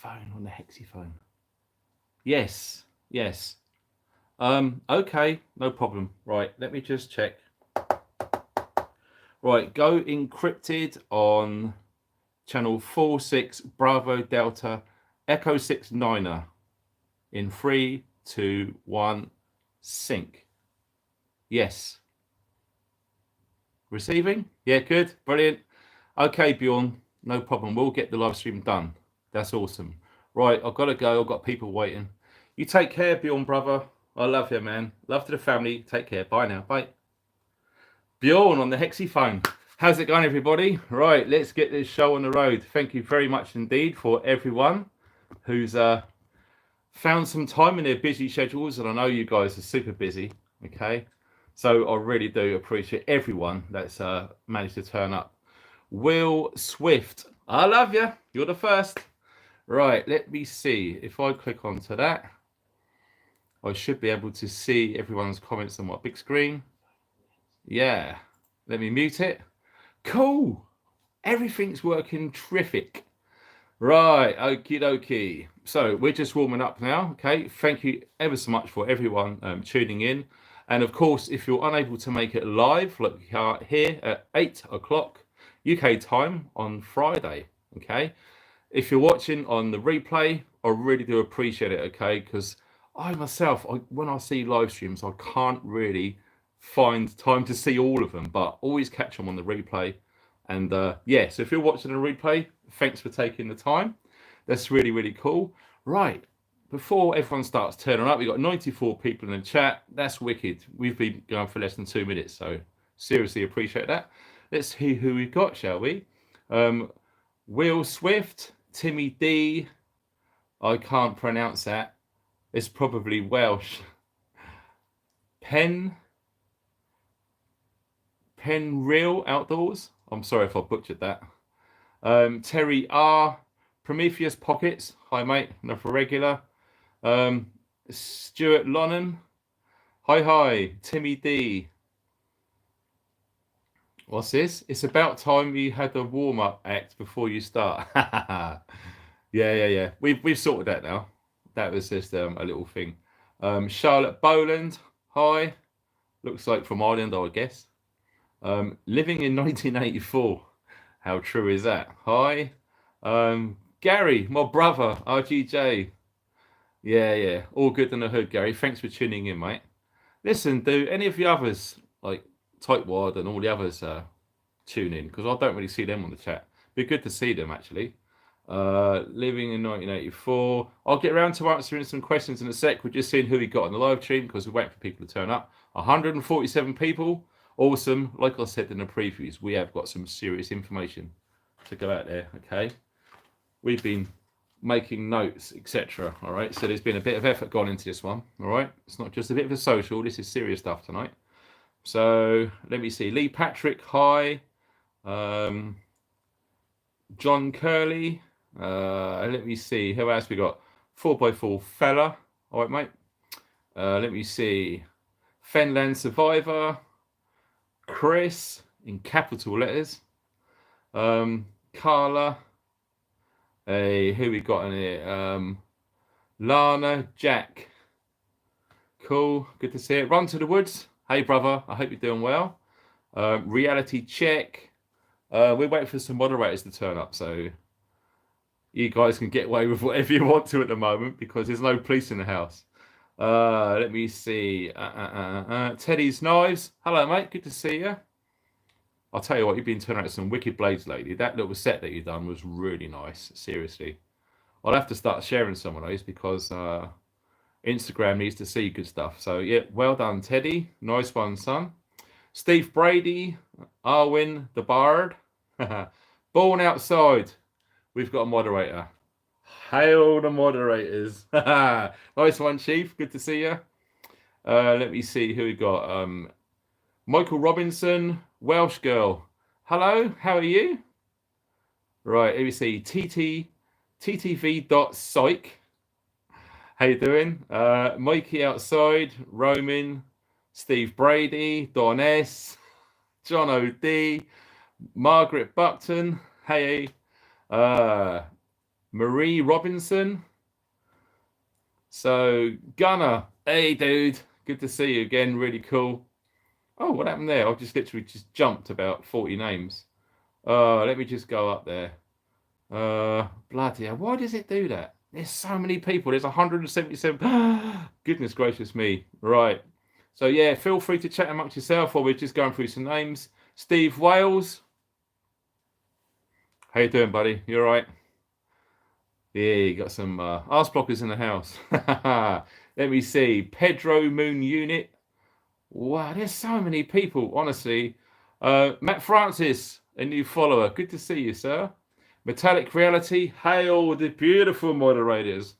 phone, on the hexaphone. Yes, yes. Okay, no problem. Right, let me just check. Right, go encrypted on channel 46 Bravo Delta Echo 69er in 3, 2, 1, sync. Yes. Receiving? Yeah, good, brilliant. Okay, Bjorn, no problem. We'll get the live stream done. That's awesome. Right, I've got to go. I've got people waiting. You take care, Bjorn, brother. I love you, man. Love to the family. Take care. Bye now. Bye. Bjorn on the hexaphone. How's it going, everybody? Right, let's get this show on the road. Thank you very much indeed for everyone who's found some time in their busy schedules, and I know you guys are super busy. Okay, so I really do appreciate everyone that's managed to turn up. Will Swift, I love you. You're the first. Right, let me see. If I click onto that, I should be able to see everyone's comments on my big screen. Yeah, let me mute it. Cool. Everything's working terrific. Right, okie dokie. So we're just warming up now. Okay, thank you ever so much for everyone tuning in. And of course, if you're unable to make it live, like we are here at 8 o'clock UK time on Friday. Okay, if you're watching on the replay, I really do appreciate it. Okay, because I myself, when I see live streams, I can't really find time to see all of them, but always catch them on the replay. And yeah, so if you're watching a replay, thanks for taking the time. That's really, really cool. Right, before everyone starts turning up, we've got 94 people in the chat. That's wicked. We've been going for less than 2 minutes, so seriously appreciate that. Let's see who we've got, shall we? Will Swift, Timmy D. I can't pronounce that. It's probably Welsh. Penreal Outdoors. I'm sorry if I butchered that. Terry R. Prometheus Pockets. Hi, mate. Another regular. Stuart Lonnan. Hi. Timmy D. What's this? It's about time you had a warm-up act before you start. Yeah. We've sorted that now. That was just a little thing. Charlotte Boland. Hi. Looks like from Ireland, I guess. Living in 1984. How true is that? Hi. Gary, my brother, RGJ. Yeah. All good in the hood, Gary. Thanks for tuning in, mate. Listen, do any of the others, like Tightwad and all the others, tune in? Because I don't really see them on the chat. Be good to see them, actually. Living in 1984. I'll get around to answering some questions in a sec. We're just seeing who we got on the live stream because we're waiting for people to turn up. 147 people. Awesome. Like I said in the previews, we have got some serious information to go out there. Okay, we've been making notes, etc. All right, so there's been a bit of effort gone into this one. All right, it's not just a bit of a social. This is serious stuff tonight. So let me see. Lee Patrick, hi. John Curley. Let me see. Who else we got? 4x4 fella. All right, mate. Let me see. Fenland Survivor. Chris in capital letters. Carla. Who we got in here? Lana, Jack. Cool, good to see it. Run to the Woods. Hey, brother. I hope you're doing well. Reality check. We're waiting for some moderators to turn up, so you guys can get away with whatever you want to at the moment because there's no police in the house. Let me see. Teddy's Knives. Hello, mate. Good to see you. I'll tell you what, you've been turning out some wicked blades lately. That little set that you've done was really nice. Seriously. I'll have to start sharing some of those because Instagram needs to see good stuff. So, yeah, well done, Teddy. Nice one, son. Steve Brady. Arwin, the Bard. Born Outside. We've got a moderator. Hail the moderators. Nice one, Chief. Good to see you. Let me see who we got. Michael Robinson, Welsh girl. Hello, how are you? Right, here we see ttv.psych. How you doing? Mikey Outside, Roman, Steve Brady, Don S, John O.D., Margaret Buckton. Hey. Marie Robinson. So Gunnar, hey dude, good to see you again. Really cool. Oh, what happened there? I've just literally just jumped about 40 names. Let me just go up there. Bloody hell, why does it do that? There's so many people. There's 177. Goodness gracious me. Right. So yeah, feel free to chat amongst yourself while we're just going through some names. Steve Wales. How you doing, buddy? You all right? Yeah, you got some arse blockers in the house. Let me see. Pedro Moon Unit. Wow, there's so many people, honestly. Matt Francis, a new follower. Good to see you, sir. Metallic Reality. Hail the beautiful moderators.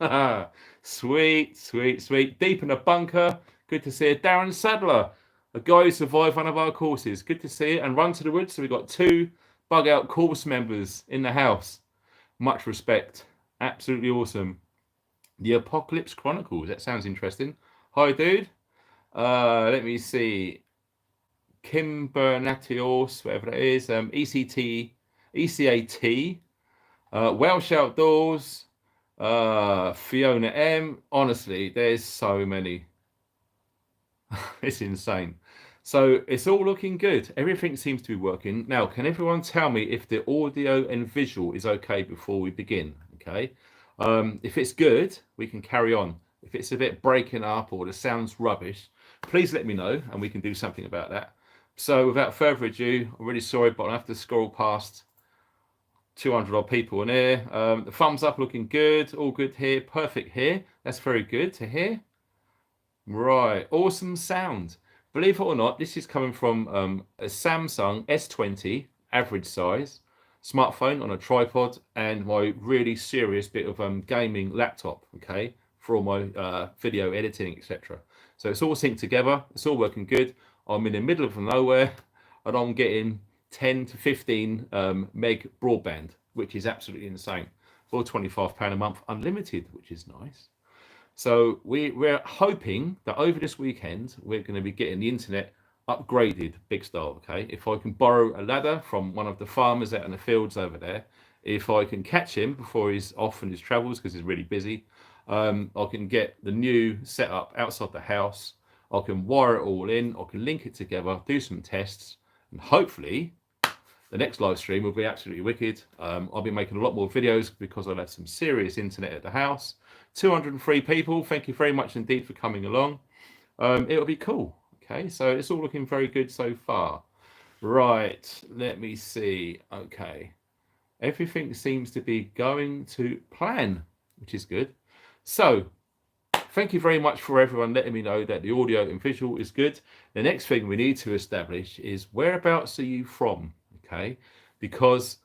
Sweet, sweet, sweet. Deep in a bunker. Good to see you. Darren Sadler, a guy who survived one of our courses. Good to see you. And Run to the Woods. So we've got 2 bug out course members in the house. Much respect. Absolutely awesome. The Apocalypse Chronicles. That sounds interesting. Hi, dude. Let me see. Kimbernatios, whatever that is. ECAT. Welsh Outdoors. Fiona M. Honestly, there's so many. It's insane. So it's all looking good. Everything seems to be working. Now, can everyone tell me if the audio and visual is okay before we begin? Okay. If it's good, we can carry on. If it's a bit breaking up or the sound's rubbish, please let me know and we can do something about that. So without further ado, I'm really sorry, but I have to scroll past 200 odd people in here. The thumbs up looking good. All good here. Perfect here. That's very good to hear. Right. Awesome sound. Believe it or not, this is coming from a Samsung S20, average size, smartphone on a tripod, and my really serious bit of gaming laptop, okay, for all my video editing, etc. So it's all synced together. It's all working good. I'm in the middle of nowhere, and I'm getting 10 to 15 meg broadband, which is absolutely insane. For £25 a month, unlimited, which is nice. So we're hoping that over this weekend, we're going to be getting the internet upgraded big style, okay? If I can borrow a ladder from one of the farmers out in the fields over there, if I can catch him before he's off on his travels because he's really busy, I can get the new setup outside the house. I can wire it all in. I can link it together, do some tests, and hopefully the next live stream will be absolutely wicked. I'll be making a lot more videos because I'll have some serious internet at the house. 203 people. Thank you very much indeed for coming along. It'll be cool. Okay, so it's all looking very good so far. Right, let me see. Okay, everything seems to be going to plan, which is good. So thank you very much for everyone letting me know that the audio and visual is good. The next thing we need to establish is whereabouts are you from? Okay, because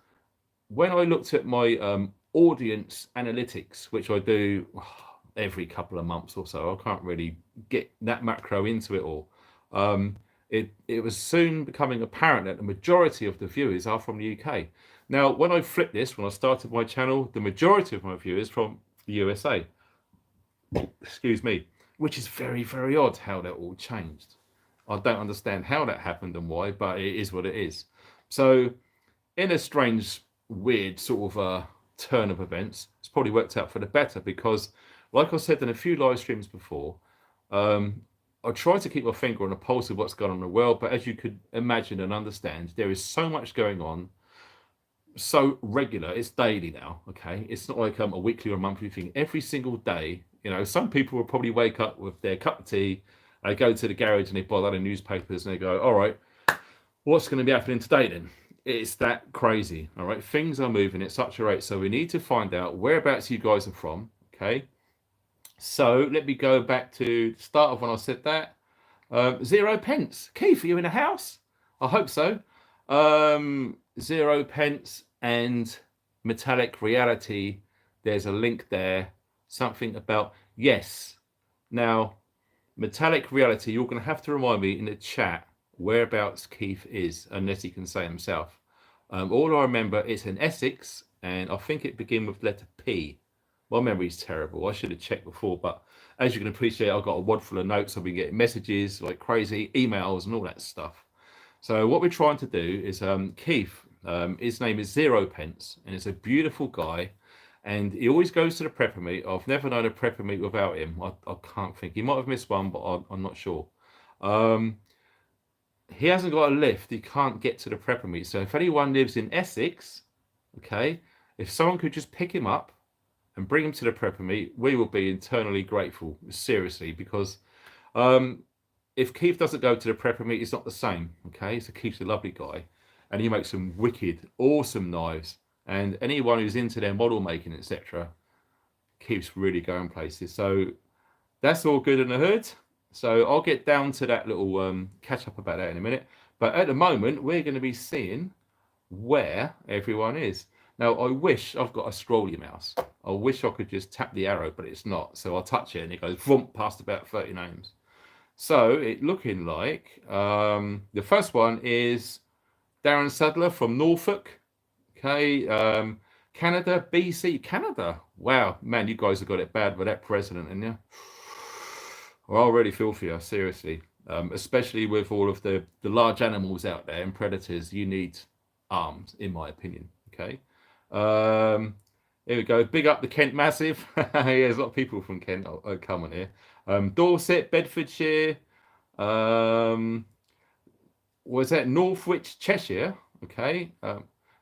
when I looked at my audience analytics, which I do every couple of months or so, I can't really get that macro into it all. It was soon becoming apparent that the majority of the viewers are from the UK. Now, when I flipped this, when I started my channel, the majority of my viewers from the USA. Excuse me, which is very, very odd how that all changed. I don't understand how that happened and why, but it is what it is. So in a strange, weird sort of turn of events, it's probably worked out for the better because, like I said in a few live streams before, I try to keep my finger on the pulse of what's going on in the world, but as you could imagine and understand, there is so much going on, so regular, it's daily now, okay? It's not like a weekly or a monthly thing. Every single day, you know, some people will probably wake up with their cup of tea, they go to the garage and they buy the newspapers and they go, all right, what's going to be happening today then? It's that crazy, all right? Things are moving at such a rate, so we need to find out whereabouts you guys are from, okay? So let me go back to the start of when I said that. 0 pence. Keith, are you in the house? I hope so. 0 pence and Metallic Reality. There's a link there. Something about, yes. Now, Metallic Reality, you're going to have to remind me in the chat whereabouts Keith is, unless he can say himself. All I remember is in Essex, and I think it began with letter P. My memory's terrible. I should have checked before, but as you can appreciate, I've got a wad full of notes. I've been getting messages like crazy, emails and all that stuff. So what we're trying to do is Keith, his name is 0 pence, and he's a beautiful guy. And he always goes to the prepper meet. I've never known a prepper meet without him. I can't think. He might have missed one, but I'm not sure. He hasn't got a lift. He can't get to the prepper meet. So if anyone lives in Essex, okay, if someone could just pick him up and bring him to the prepper meet, we will be eternally grateful. Seriously, because if Keith doesn't go to the prepper meet, it's not the same. Okay, so Keith's a lovely guy, and he makes some wicked, awesome knives. And anyone who's into their model making, etc., keeps really going places. So that's all good in the hood. So I'll get down to that little catch up about that in a minute. But at the moment, we're going to be seeing where everyone is. Now, I wish I've got a scrolly mouse. I wish I could just tap the arrow, but it's not. So I'll touch it and it goes vroom, past about 30 names. So it looking like the first one is Darren Sadler from Norfolk. Okay, Canada, BC, Canada. Wow, man, you guys have got it bad with that president, and you. Well, I really feel for you, seriously. Especially with all of the large animals out there and predators, you need arms, in my opinion. Okay. Here we go. Big up the Kent Massive. Yeah, there's a lot of people from Kent coming here. Dorset, Bedfordshire. Was that Northwich, Cheshire? Okay.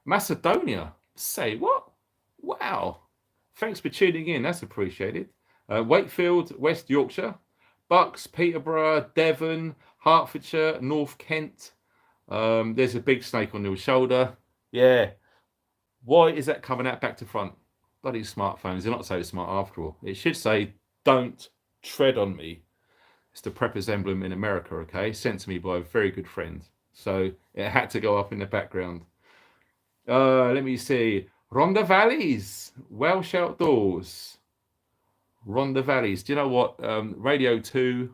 Macedonia. Say what? Wow. Thanks for tuning in. That's appreciated. Wakefield, West Yorkshire. Bucks, Peterborough, Devon, Hertfordshire, North Kent. There's a big snake on your shoulder. Yeah. Why is that coming out back to front? Bloody smartphones. They're not so smart after all. It should say, don't tread on me. It's the Prepper's emblem in America, okay? Sent to me by a very good friend. So it had to go up in the background. Let me see. Rhondda Valleys, Welsh Outdoors. Rhondda Valleys. Do you know what? Radio 2,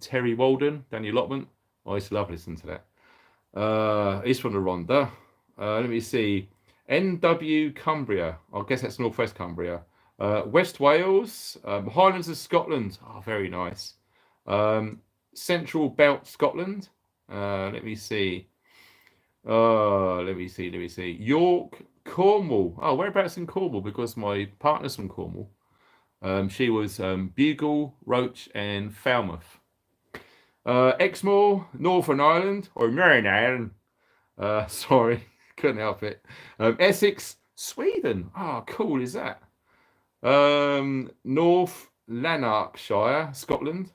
Terry Walden, Daniel Lotman. I used to love listening to that. He's from the Rhondda. Let me see. NW Cumbria. I guess that's Northwest Cumbria. West Wales. Highlands of Scotland. Oh, very nice. Central Belt Scotland. Let me see. Let me see. York, Cornwall. Oh, whereabouts in Cornwall? Because my partner's from Cornwall. She was Bugle, Roach, and Falmouth. Exmoor, Northern Ireland, or Northern Ireland. Sorry, couldn't help it. Essex, Sweden. Oh, cool is that? North Lanarkshire, Scotland.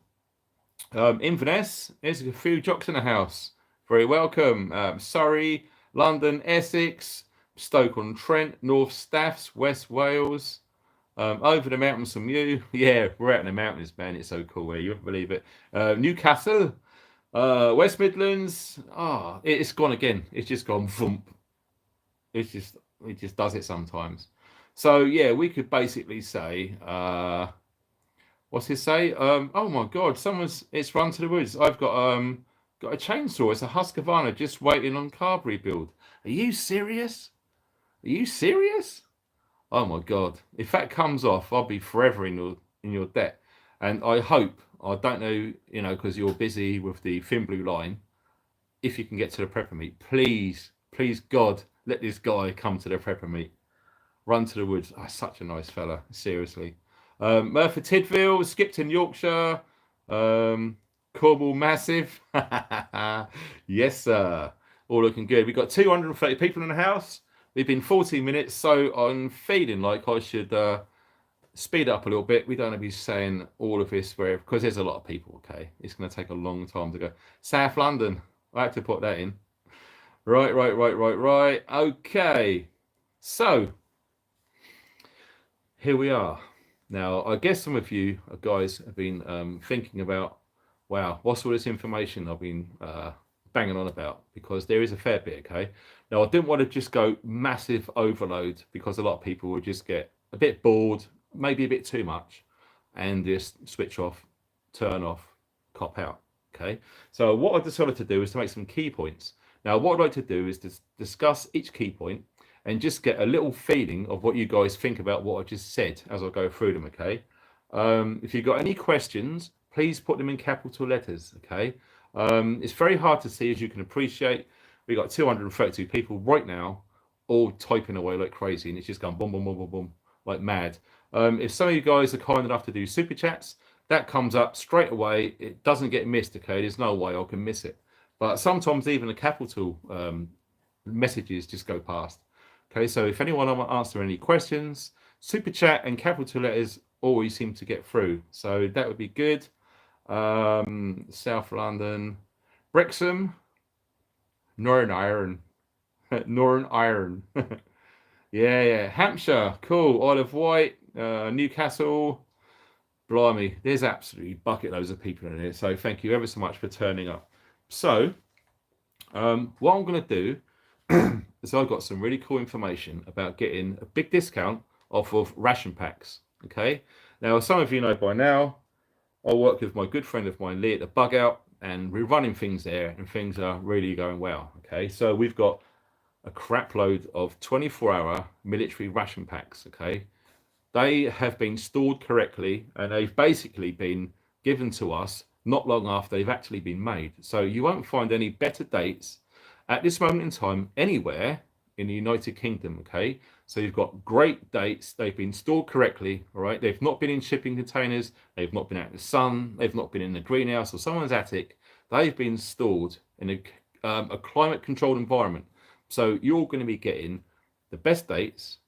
Inverness, there's a few jocks in the house. Very welcome. Surrey, London, Essex, Stoke-on-Trent, North Staffs, West Wales. Over the mountains from you. Yeah, we're out in the mountains, man. It's so cool here. You won't believe it. Newcastle, West Midlands. It's gone again. It's just gone thump. It just does it sometimes. So yeah, we could basically say, what's it say? Oh my God, it's run to the woods. I've got a chainsaw. It's a Husqvarna just waiting on Carberry build. Are you serious? Are you serious? Oh my God! If that comes off, I'll be forever in your debt. And I hope, I don't know, because you're busy with the thin blue line. If you can get to the prepper meet, please, God, let this guy come to the prepper meet. Run to the woods. Oh, such a nice fella, seriously. Merthyr Tydfil, Skipton, Yorkshire, Cornwall Massive. Yes, sir. All looking good. We've got 230 people in the house. We've been 14 minutes, so I'm feeling like I should speed up a little bit. We don't want to be saying all of this because there's a lot of people, okay? It's going to take a long time to go. South London. I had to put that in. Right. Okay. So, here we are. Now, I guess some of you guys have been thinking about, wow, what's all this information I've been banging on about? Because there is a fair bit, okay? Now, I didn't want to just go massive overload because a lot of people would just get a bit bored, maybe a bit too much, and just switch off, turn off, cop out, okay? So what I decided to do is to make some key points. Now, what I'd like to do is to discuss each key point and just get a little feeling of what you guys think about what I just said as I go through them, okay? If you've got any questions, please put them in capital letters, okay? It's very hard to see, as you can appreciate. We've got 232 people right now, all typing away like crazy, and it's just going boom, boom, boom, boom, boom, like mad. If some of you guys are kind enough to do super chats, that comes up straight away. It doesn't get missed, okay? There's no way I can miss it. But sometimes even the capital messages just go past. Okay, so if anyone want to answer any questions, super chat and capital letters always seem to get through. So that would be good. South London, Brixham, Northern Ireland, Northern Ireland. yeah. Hampshire, cool. Isle of Wight, Newcastle. Blimey, there's absolutely bucket loads of people in here. So thank you ever so much for turning up. So what I'm going to do is I've got some really cool information about getting a big discount off of ration packs. Okay. Now, some of you know by now, I work with my good friend of mine, Lee, at the Bug Out, and we're running things there, and things are really going well. Okay. So we've got a crap load of 24-hour military ration packs. Okay. They have been stored correctly, and they've basically been given to us not long after they've actually been made. So you won't find any better dates at this moment in time anywhere in the United Kingdom. Okay, so you've got great dates. They've been stored correctly. All right, they've not been in shipping containers. They've not been out in the sun. They've not been in the greenhouse or someone's attic. They've been stored in a climate-controlled environment. So you're going to be getting the best dates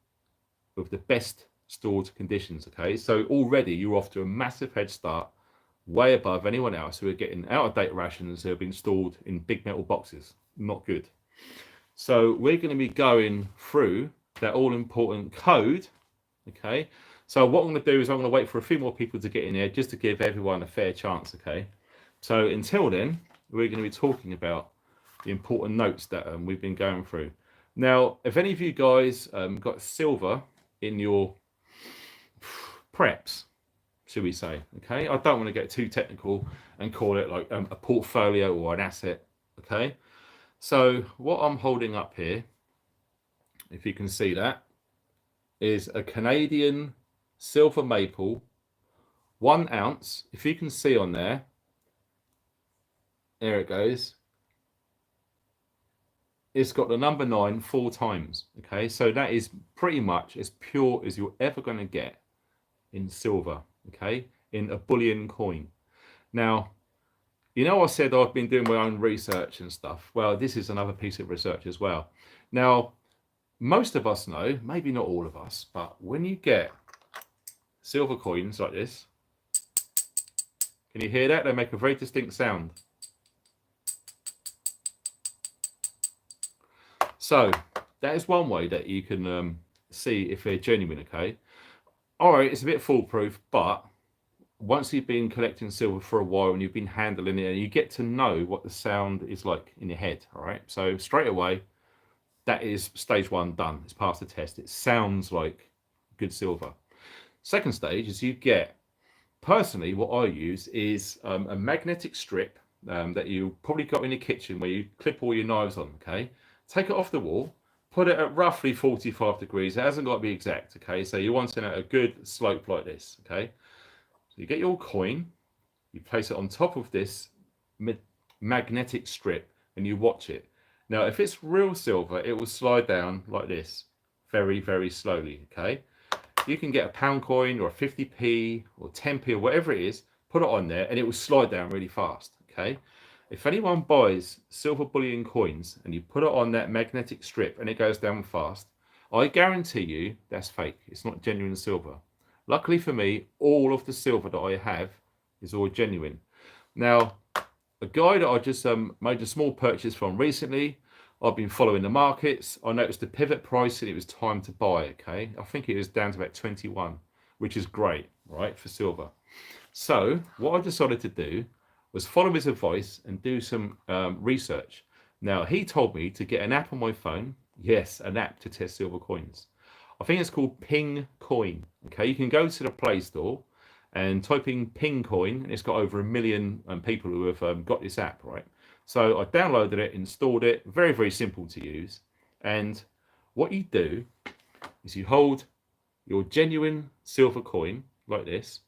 with the best stored conditions. Okay, so already you're off to a massive head start, way above anyone else who are getting out of date rations who have been stored in big metal boxes. Not good. So we're going to be going through that all important code. Okay, so what I'm going to do is I'm going to wait for a few more people to get in there just to give everyone a fair chance. Okay, so until then, we're going to be talking about the important notes that we've been going through. Now, if any of you guys got silver in your preps, should we say? Okay, I don't want to get too technical and call it like a portfolio or an asset. Okay, so what I'm holding up here, if you can see that, is a Canadian silver maple, 1 ounce. If you can see on there, there it goes. It's got the number 9 4 times. Okay, so that is pretty much as pure as you're ever going to get in silver. Okay, in a bullion coin. Now, you know, I said I've been doing my own research and stuff. Well, this is another piece of research as well. Now, most of us know, maybe not all of us, but when you get silver coins like this, can you hear that? They make a very distinct sound. So that is one way that you can see if they're genuine. Okay, all right, it's a bit foolproof, but once you've been collecting silver for a while and you've been handling it, you get to know what the sound is like in your head. All right, so straight away, that is stage 1 done. It's passed the test. It sounds like good silver. Second stage is you get, personally, what I use is a magnetic strip that you probably got in your kitchen where you clip all your knives on. Okay, take it off the wall, put it at roughly 45 degrees. It hasn't got to be exact. Okay, so you want it at a good slope like this. Okay, so you get your coin, you place it on top of this magnetic strip, and you watch it. Now, if it's real silver, it will slide down like this, very, very slowly. Okay, you can get a pound coin or a 50p or 10p or whatever it is, put it on there, and it will slide down really fast. Okay, if anyone buys silver bullion coins and you put it on that magnetic strip and it goes down fast, I guarantee you that's fake. It's not genuine silver. Luckily for me, all of the silver that I have is all genuine. Now, a guy that I just made a small purchase from recently, I've been following the markets. I noticed the pivot price and it was time to buy. Okay, I think it was down to about 21, which is great, right, for silver. So what I decided to do was follow his advice and do some research. Now, he told me to get an app on my phone. Yes, an app to test silver coins. I think it's called Ping Coin. Okay, you can go to the Play Store and type in Ping Coin, and it's got over 1 million people who have got this app, right? So I downloaded it, installed it. Very, very simple to use. And what you do is you hold your genuine silver coin like this.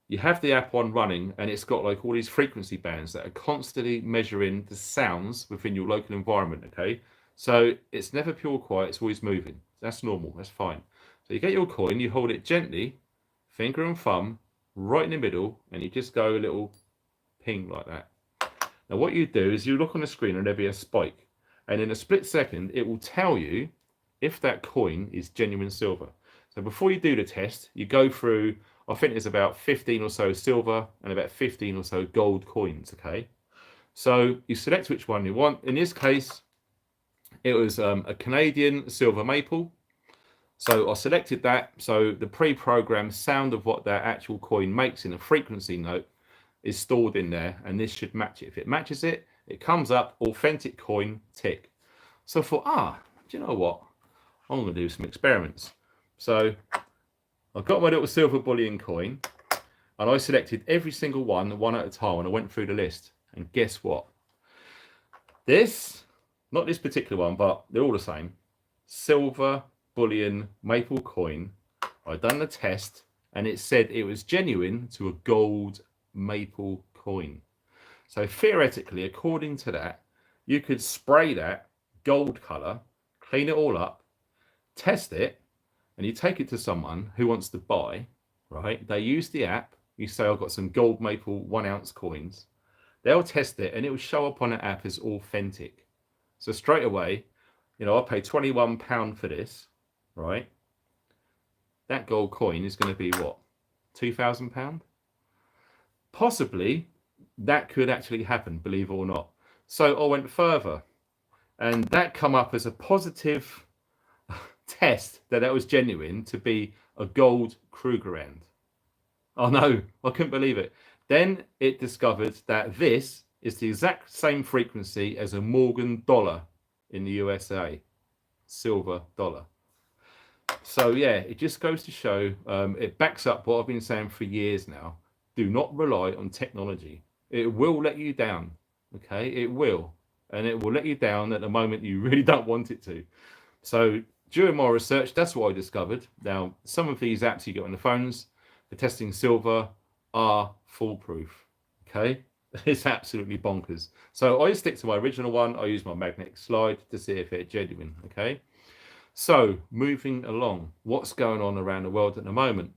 You have the app on running, and it's got like all these frequency bands that are constantly measuring the sounds within your local environment. Okay, so it's never pure quiet, it's always moving. That's normal, that's fine. So you get your coin, you hold it gently, finger and thumb, right in the middle, and you just go a little ping like that. Now what you do is you look on the screen and there'll be a spike. And in a split second, it will tell you if that coin is genuine silver. So before you do the test, you go through, I think there's about 15 or so silver and about 15 or so gold coins, okay? So you select which one you want. In this case, it was a Canadian silver maple. So I selected that. So the pre-programmed sound of what that actual coin makes in a frequency note is stored in there, and this should match it. If it matches it, it comes up authentic coin, tick. So I thought, do you know what? I'm going to do some experiments. So I got my little silver bullion coin, and I selected every single one at a time, and I went through the list. And guess what? This, not this particular one, but they're all the same. Silver bullion maple coin. I done the test, and it said it was genuine to a gold maple coin. So theoretically, according to that, you could spray that gold color, clean it all up, test it, and you take it to someone who wants to buy, right? They use the app. You say, I've got some gold maple 1 ounce coins. They'll test it and it will show up on the app as authentic. So straight away, I paid £21 for this, right? That gold coin is going to be what? £2,000? Possibly that could actually happen, believe it or not. So I went further, and that come up as a positive test that was genuine to be a gold Krugerrand. Oh no, I couldn't believe it. Then it discovered that this is the exact same frequency as a Morgan dollar in the USA, silver dollar. So yeah, it just goes to show, it backs up what I've been saying for years now. Do not rely on technology. It will let you down, okay? It will. And it will let you down at the moment you really don't want it to. So during my research, that's what I discovered. Now, some of these apps you get on the phones for testing silver are foolproof, okay? It's absolutely bonkers. So I stick to my original one. I use my magnetic slide to see if it's genuine, okay? So moving along, what's going on around the world at the moment?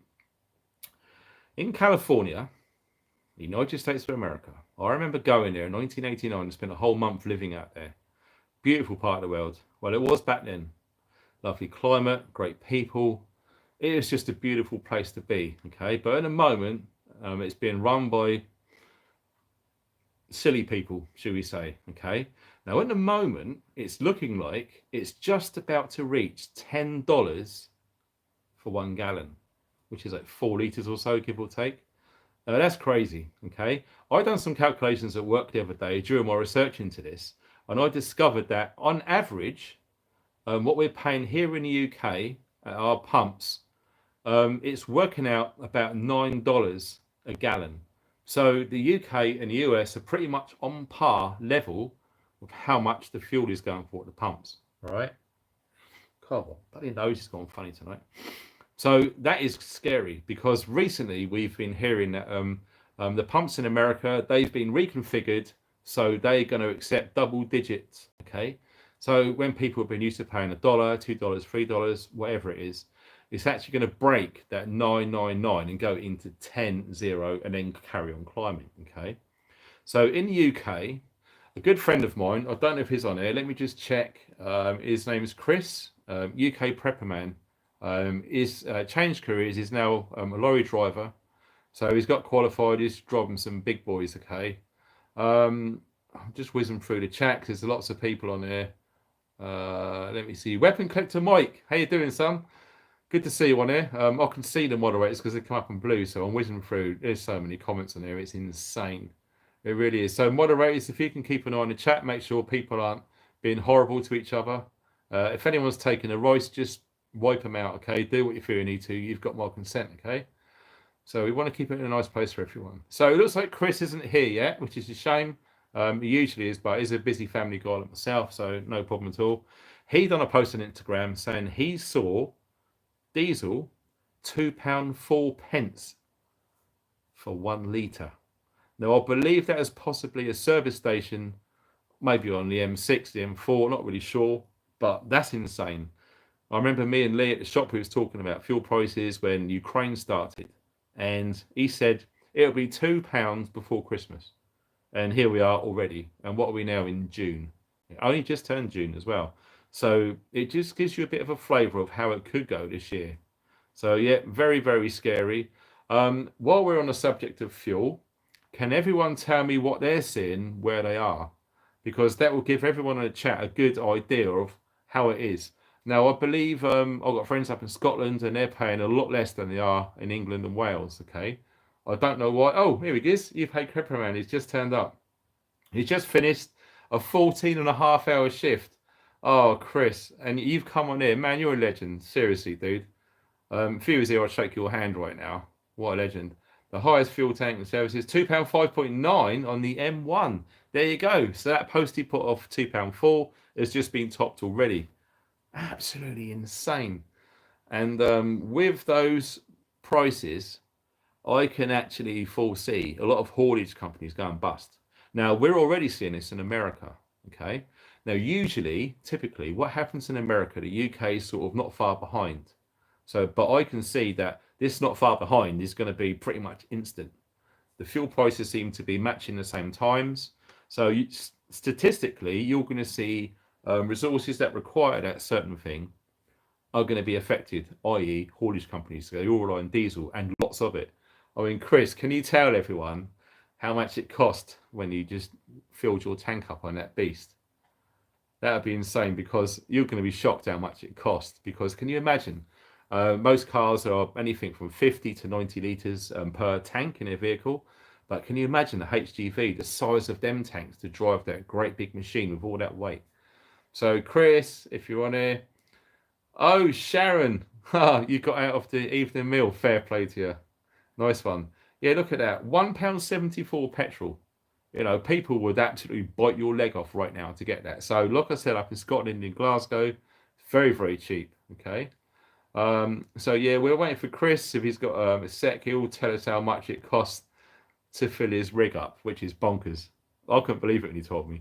In California, the United States of America, I remember going there in 1989 and spent a whole month living out there. Beautiful part of the world. Well, it was back then. Lovely climate, great people. It is just a beautiful place to be, okay? But at the moment, it's being run by silly people, should we say, okay? Now, at the moment, it's looking like it's just about to reach $10 for 1 gallon, which is like 4 litres or so, give or take. Now, that's crazy, okay? I done some calculations at work the other day during my research into this, and I discovered that on average, what we're paying here in the UK at our pumps, it's working out about $9 a gallon. So the UK and the US are pretty much on par level with how much the fuel is going for at the pumps, all right? God, bloody nose is gone funny tonight. So that is scary, because recently we've been hearing that the pumps in America, they've been reconfigured, so they're going to accept double digits, okay? So when people have been used to paying $1, $2, $3, whatever it is, it's actually going to break that 999 and go into 10, 0, and then carry on climbing, okay? So in the UK, a good friend of mine, I don't know if he's on here, let me just check. His name is Chris, UK prepper man. He's changed careers, he's now a lorry driver. So he's got qualified, he's driving some big boys, okay? I'm just whizzing through the chat because there's lots of people on there. Let me see. Weapon Collector Mike, how you doing, son? Good to see you on here. I can see the moderators because they come up in blue, so I'm whizzing through. There's so many comments on there, it's insane. It really is. So moderators, if you can keep an eye on the chat, make sure people aren't being horrible to each other. If anyone's taking a rice, just wipe them out, okay? Do what you feel you need to. You've got my consent, okay? So we want to keep it in a nice place for everyone. So it looks like Chris isn't here yet, which is a shame. He usually is, but he's a busy family guy like myself, so no problem at all. He done a post on Instagram saying he saw diesel £2.04 for 1 litre. Now, I believe that is possibly a service station, maybe on the M6, the M4, not really sure, but that's insane. I remember me and Lee at the shop, we was talking about fuel prices when Ukraine started, and he said it'll be £2 before Christmas, and here we are already. And what are we now in June? It only just turned June as well, so it just gives you a bit of a flavour of how it could go this year. So yeah, very, very scary. While we're on the subject of fuel, can everyone tell me what they're seeing where they are? Because that will give everyone in the chat a good idea of how it is. Now, I believe I've got friends up in Scotland and they're paying a lot less than they are in England and Wales, okay? I don't know why. Oh, here he is. You've paid Cripperman. He's just turned up. He's just finished a 14.5 hour shift. Oh, Chris, and you've come on here. Man, you're a legend. Seriously, dude. If he was here, I'd shake your hand right now. What a legend. The highest fuel tank in services, £2 5.9 on the M1. There you go. So that post he put off £2.4 has just been topped already. Absolutely insane. And with those prices, I can actually foresee a lot of haulage companies going bust. Now, we're already seeing this in America, okay? Now, usually, typically, what happens in America, the UK is sort of not far behind. So, but I can see that this not far behind is going to be pretty much instant. The fuel prices seem to be matching the same times. So statistically, you're going to see resources that require that certain thing are going to be affected, i.e. haulage companies. So they all rely on diesel and lots of it. I mean, Chris, can you tell everyone how much it cost when you just filled your tank up on that beast? That would be insane, because you're going to be shocked how much it costs. Because can you imagine? Most cars are anything from 50 to 90 litres per tank in a vehicle. But can you imagine the HGV, the size of them tanks to drive that great big machine with all that weight? So, Chris, if you're on here. Oh, Sharon, you got out of the evening meal. Fair play to you. Nice one. Yeah, look at that. £1.74 petrol. You know, people would absolutely bite your leg off right now to get that. So, like I said, up in Scotland, in Glasgow, very, very cheap. Okay. So yeah, we're waiting for Chris. If he's got a sec, he'll tell us how much it costs to fill his rig up, which is bonkers. I couldn't believe it when he told me.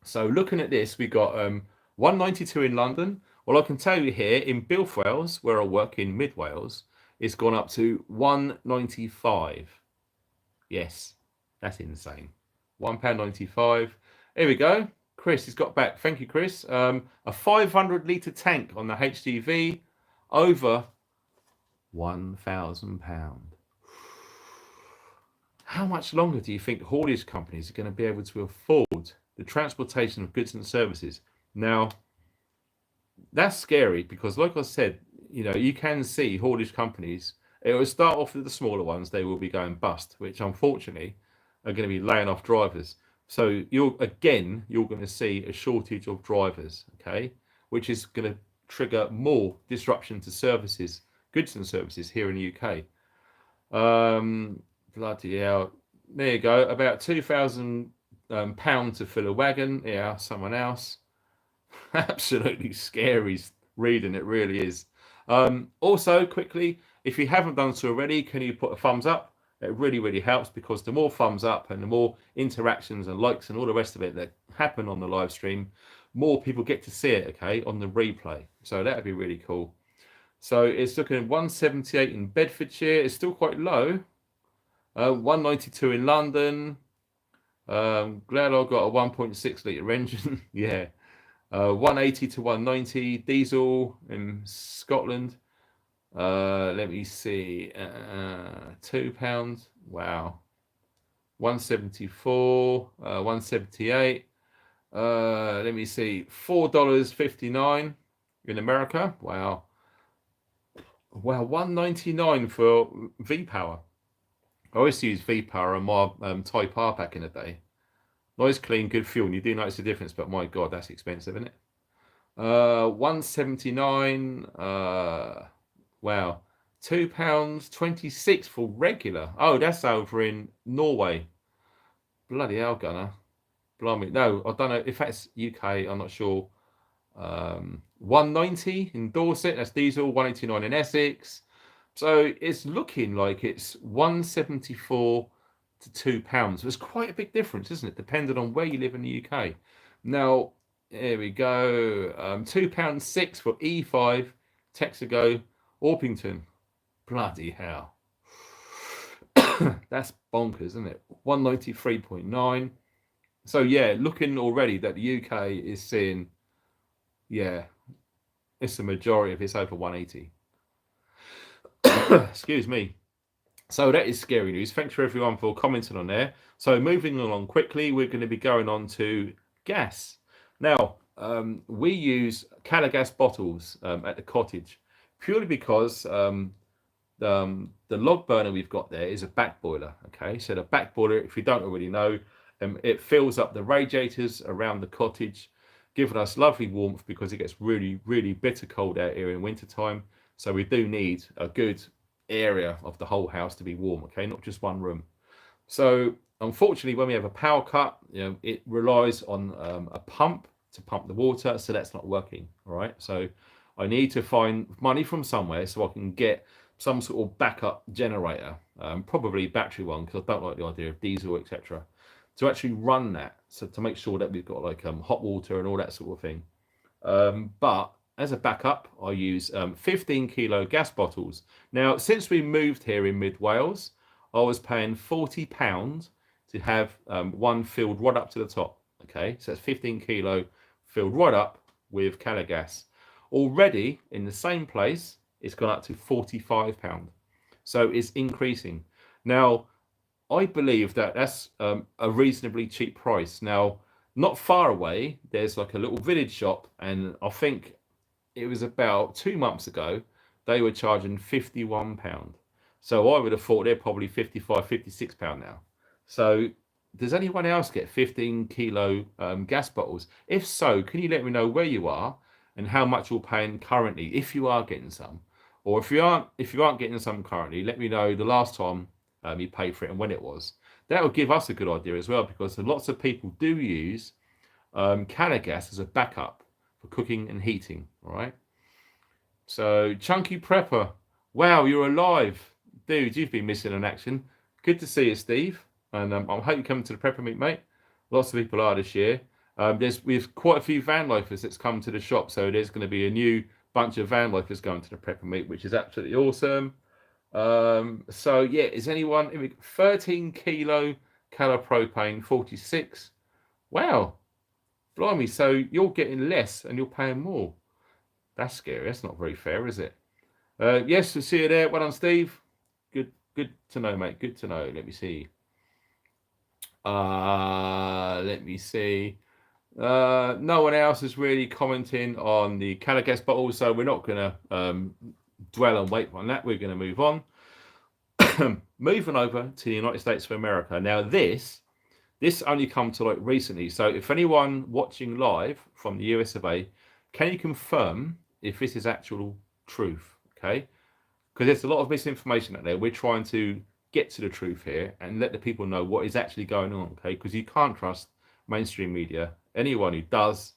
So looking at this, we got 192 in London. Well, I can tell you here in Bilf Wales, where I work in Mid Wales, it's gone up to 195. Yes, that's insane. £1.95. Here we go. Chris has got back. Thank you, Chris. A 500-litre tank on the HGV, over £1,000. How much longer do you think haulage companies are going to be able to afford the transportation of goods and services? Now, that's scary, because, like I said, you know, you can see haulage companies. It will start off with the smaller ones; they will be going bust, which unfortunately are going to be laying off drivers. So you're going to see a shortage of drivers, okay, which is going to trigger more disruption to services, goods and services here in the UK. Bloody hell. There you go. About £2,000 to fill a wagon. Yeah, someone else. Absolutely scary reading, it really is. Also, quickly, if you haven't done so already, can you put a thumbs up? It really, really helps, because the more thumbs up and the more interactions and likes and all the rest of it that happen on the live stream, more people get to see it, okay, on the replay. So that would be really cool. So it's looking at 178 in Bedfordshire. It's still quite low. 192 in London. Glad I got a 1.6 litre engine. Yeah. 180 to 190 diesel in Scotland. Let me see. £2. Wow. 174. 178. Let me see. $4.59 in America. Wow. Wow. 199 for V Power. I used to use V Power on my Type R back in the day. Nice, clean, good fuel. And you do notice the difference, but my God, that's expensive, isn't it? 179. Wow. £2.26 for regular. Oh, that's over in Norway. Bloody hell, Gunner. Blimey. No, I don't know if that's UK. I'm not sure. 190 in Dorset. That's diesel. 189 in Essex. So it's looking like it's 174 to £2. So it's quite a big difference, isn't it? Depending on where you live in the UK. Now, Here we go. £2.06 for E5 Texaco Orpington. Bloody hell. That's bonkers, isn't it? 193.9. So yeah, looking already that the UK is seeing, yeah, it's the majority of it's over 180. Excuse me. So that is scary news. Thanks for everyone for commenting on there. So moving along quickly, we're going to be going on to gas. Now, we use Calagas bottles at the cottage purely because the log burner we've got there is a back boiler. Okay, so the back boiler, if you don't already know, it fills up the radiators around the cottage, giving us lovely warmth because it gets really, really bitter cold out here in winter time. So we do need a good area of the whole house to be warm. Okay, not just one room. So unfortunately, when we have a power cut, it relies on a pump to pump the water, so that's not working. All right, so I need to find money from somewhere so I can get some sort of backup generator, probably battery one, because I don't like the idea of diesel, etc., to actually run that, so to make sure that we've got like hot water and all that sort of thing. But as a backup, I use 15 kilo gas bottles. Now, since we moved here in mid Wales, I was paying £40 to have one filled right up to the top. Okay, so that's 15 kilo filled right up with Calagas. Already in the same place, it's gone up to £45. So it's increasing. Now, I believe that that's a reasonably cheap price. Now, not far away, there's like a little village shop, and I think it was about 2 months ago, they were charging £51. So I would have thought they're probably £55, £56 now. So does anyone else get 15 kilo gas bottles? If so, can you let me know where you are and how much you're paying currently, if you are getting some? Or if you aren't getting some currently, let me know the last time you paid for it and when it was. That will give us a good idea as well, because lots of people do use Calagas as a backup for cooking and heating. All right. So Chunky Prepper, wow, you're alive, dude. You've been missing in action. Good to see you, Steve. And I hope you come to the Prepper Meet, mate. Lots of people are this year. We've quite a few van lifers that's come to the shop, so there's going to be a new bunch of van lifers going to the Prepper Meet, which is absolutely awesome. So yeah, is anyone 13 kilo calopropane 46? Wow, blimey! So you're getting less and you're paying more. That's scary. That's not very fair, is it? Yes, we'll see you there. Well done, Steve. Good to know, mate. Good to know. Let me see. No one else is really commenting on the Calagas bottle, so we're not going to dwell and wait on that. We're going to move on. Moving over to the United States of America. Now, this only come to light recently. So if anyone watching live from the US of A, can you confirm if this is actual truth? Okay, because there's a lot of misinformation out there. We're trying to get to the truth here and let the people know what is actually going on. Okay, because you can't trust mainstream media. Anyone who does,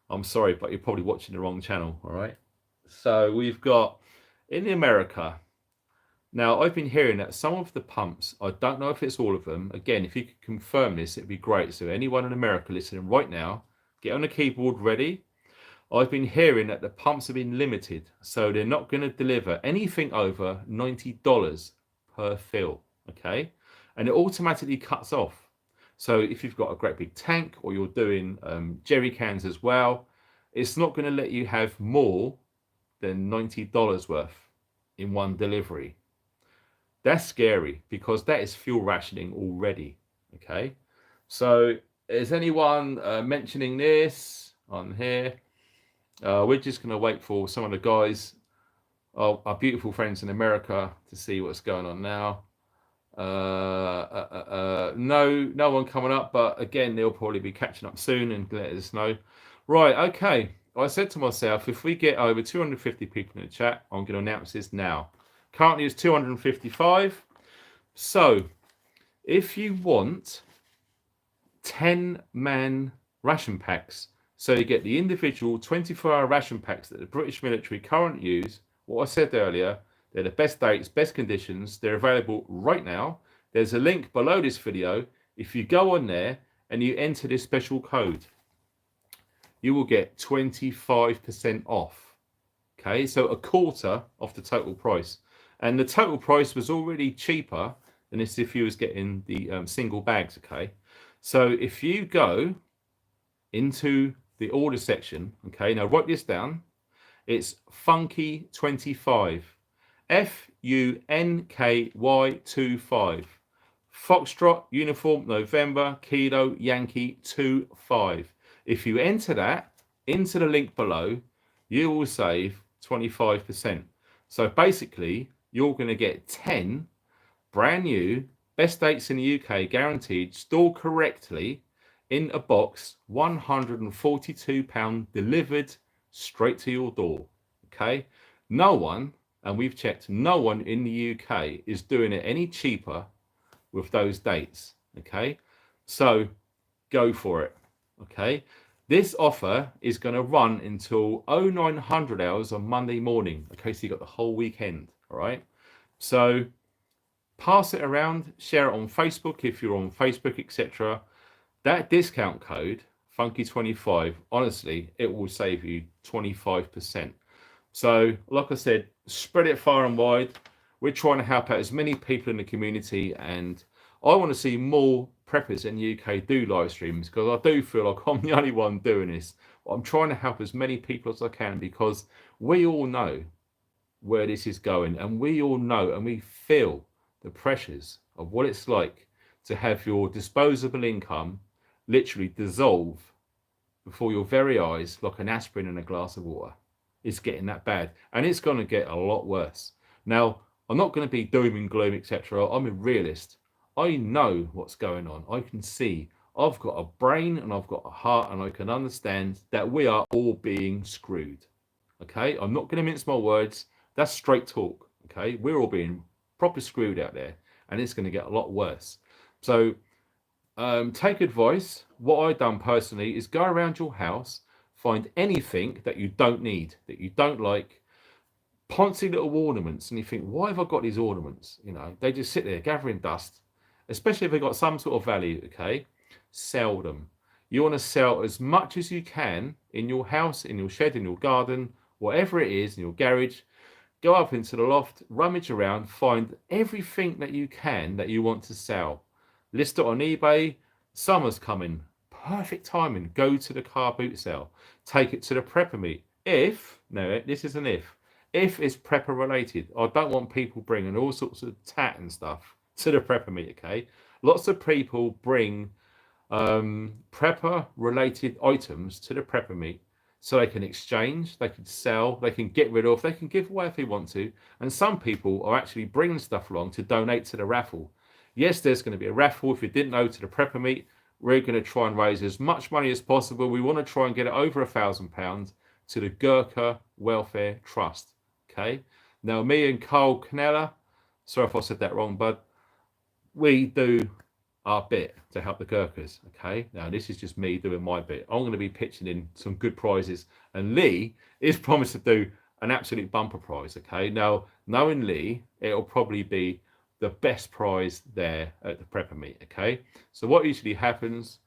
I'm sorry, but you're probably watching the wrong channel. All right. So we've got in America. Now, I've been hearing that some of the pumps, I don't know if it's all of them. Again, if you could confirm this, it'd be great. So anyone in America listening right now, get on the keyboard ready. I've been hearing that the pumps have been limited. So they're not going to deliver anything over $90 per fill. Okay. And it automatically cuts off. So if you've got a great big tank or you're doing jerry cans as well, it's not going to let you have more than $90 worth in one delivery. That's scary because that is fuel rationing already. Okay, so is anyone mentioning this on here? We're just going to wait for some of the guys, our beautiful friends in America, to see what's going on now. No one coming up, but again, they'll probably be catching up soon and let us know. Right, okay. I said to myself, if we get over 250 people in the chat, I'm going to announce this now. Currently, it's 255. So, if you want 10-man ration packs, so you get the individual 24-hour ration packs that the British military currently use, what I said earlier, they're the best dates, best conditions. They're available right now. There's a link below this video. If you go on there and you enter this special code, you will get 25% off. Okay, so a quarter of the total price. And the total price was already cheaper than this if you was getting the single bags, okay? So if you go into the order section, okay, now write this down. It's Funky25. FUNKY25. Foxtrot Uniform November Kilo Yankee 25. If you enter that into the link below, you will save 25%. So basically, you're going to get 10 brand new, best dates in the UK, guaranteed, stored correctly in a box, £142 delivered straight to your door. Okay, no one, and we've checked, no one in the UK is doing it any cheaper with those dates. Okay, so go for it. Okay, this offer is going to run until 0900 hours on Monday morning. Okay, so you got the whole weekend. All right, so pass it around, share it on Facebook if you're on Facebook, etc. That discount code Funky25, honestly, it will save you 25%. So like I said, spread it far and wide. We're trying to help out as many people in the community, and I want to see more preppers in the UK do live streams, because I do feel like I'm the only one doing this. I'm trying to help as many people as I can, because we all know where this is going, and we all know and we feel the pressures of what it's like to have your disposable income literally dissolve before your very eyes like an aspirin in a glass of water. It's getting that bad, and it's going to get a lot worse. Now, I'm not going to be doom and gloom, etc. I'm a realist. I know what's going on. I can see. I've got a brain and I've got a heart, and I can understand that we are all being screwed. Okay, I'm not going to mince my words. That's straight talk. Okay, we're all being proper screwed out there, and it's going to get a lot worse. So take advice. What I've done personally is go around your house, find anything that you don't need, that you don't like, poncy little ornaments, and you think, why have I got these ornaments? You know, they just sit there gathering dust, especially if they've got some sort of value. Okay, sell them. You want to sell as much as you can in your house, in your shed, in your garden, whatever it is, in your garage. Go up into the loft, rummage around, find everything that you can that you want to sell. List it on eBay. Summer's coming. Perfect timing. Go to the car boot sale. Take it to the prepper meet. This is an if it's prepper related. I don't want people bringing all sorts of tat and stuff to the prepper meet, okay? Lots of people bring prepper related items to the prepper meet, so they can exchange, they can sell, they can get rid of, they can give away if they want to. And some people are actually bringing stuff along to donate to the raffle. Yes, there's going to be a raffle. If you didn't know, to the prepper meet, we're going to try and raise as much money as possible. We want to try and get it over £1,000 to the Gurkha Welfare Trust. Okay. Now, me and Carl Canella, sorry if I said that wrong, bud, we do our bit to help the Gurkhas. Okay. Now, this is just me doing my bit. I'm going to be pitching in some good prizes, and Lee is promised to do an absolute bumper prize. Okay. Now, knowing Lee, it'll probably be the best prize there at the prepper meet. Okay, so what usually happens,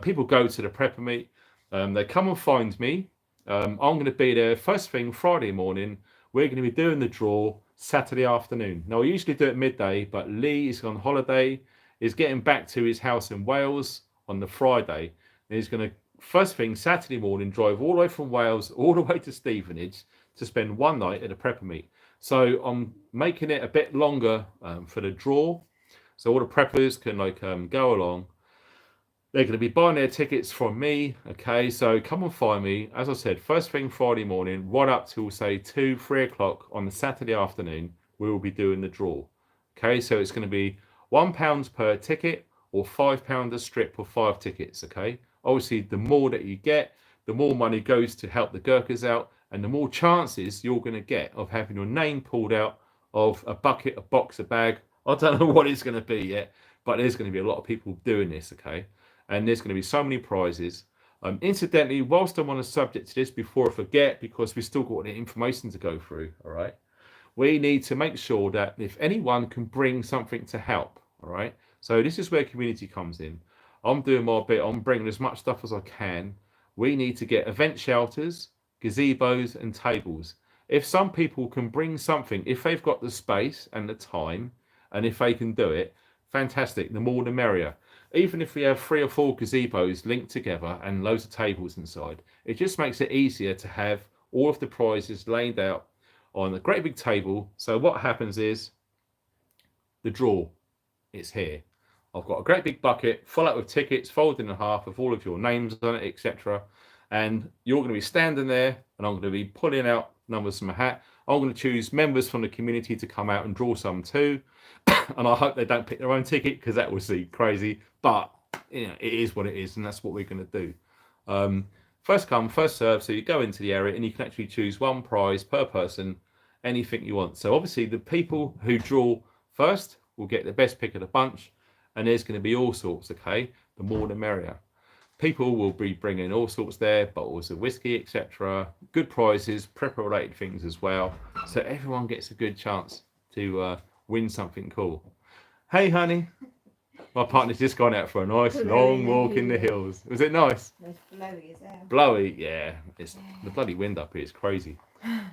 people go to the prepper meet, they come and find me. I'm going to be there first thing Friday morning. We're going to be doing the draw Saturday afternoon. Now, I usually do it midday, but Lee is on holiday, is getting back to his house in Wales on the Friday, and he's going to first thing Saturday morning drive all the way from Wales all the way to Stevenage to spend one night at a prepper meet. So I'm making it a bit longer for the draw, so all the preppers can go along. They're going to be buying their tickets from me. Okay, so come and find me. As I said, first thing Friday morning, right up till say 2-3 o'clock on the Saturday afternoon, we will be doing the draw. Okay, so it's going to be £1 per ticket or £5 a strip for 5 tickets. Okay, obviously the more that you get, the more money goes to help the Gurkhas out, and the more chances you're going to get of having your name pulled out of a bucket, a box, a bag. I don't know what it's going to be yet, but there's going to be a lot of people doing this, okay? And there's going to be so many prizes. Incidentally, whilst I'm on the subject to this, before I forget, because we've still got the information to go through, all right? We need to make sure that if anyone can bring something to help, all right? So this is where community comes in. I'm doing my bit. I'm bringing as much stuff as I can. We need to get event shelters, gazebos, and tables. If some people can bring something, if they've got the space and the time, and if they can do it, fantastic. The more the merrier. Even if we have 3 or 4 gazebos linked together and loads of tables inside, it just makes it easier to have all of the prizes laid out on a great big table. So what happens is the draw, it's here. I've got a great big bucket full up with tickets, folded in half with all of your names on it, etc. And you're going to be standing there, and I'm going to be pulling out numbers from a hat. I'm going to choose members from the community to come out and draw some too. And I hope they don't pick their own ticket, because that would seem crazy. But you know, it is what it is, and that's what we're going to do. First come, first serve. So you go into the area, and you can actually choose 1 prize per person, anything you want. So obviously, the people who draw first will get the best pick of the bunch. And there's going to be all sorts, okay? The more the merrier. People will be bringing all sorts there, bottles of whiskey, etc. Good prizes, prepper-related things as well. So everyone gets a good chance to win something cool. Hey, honey. My partner's just gone out for a nice long walk in the hills. Was it nice? It's blowy as hell. Blowy, yeah. It's the bloody wind up here. It's crazy.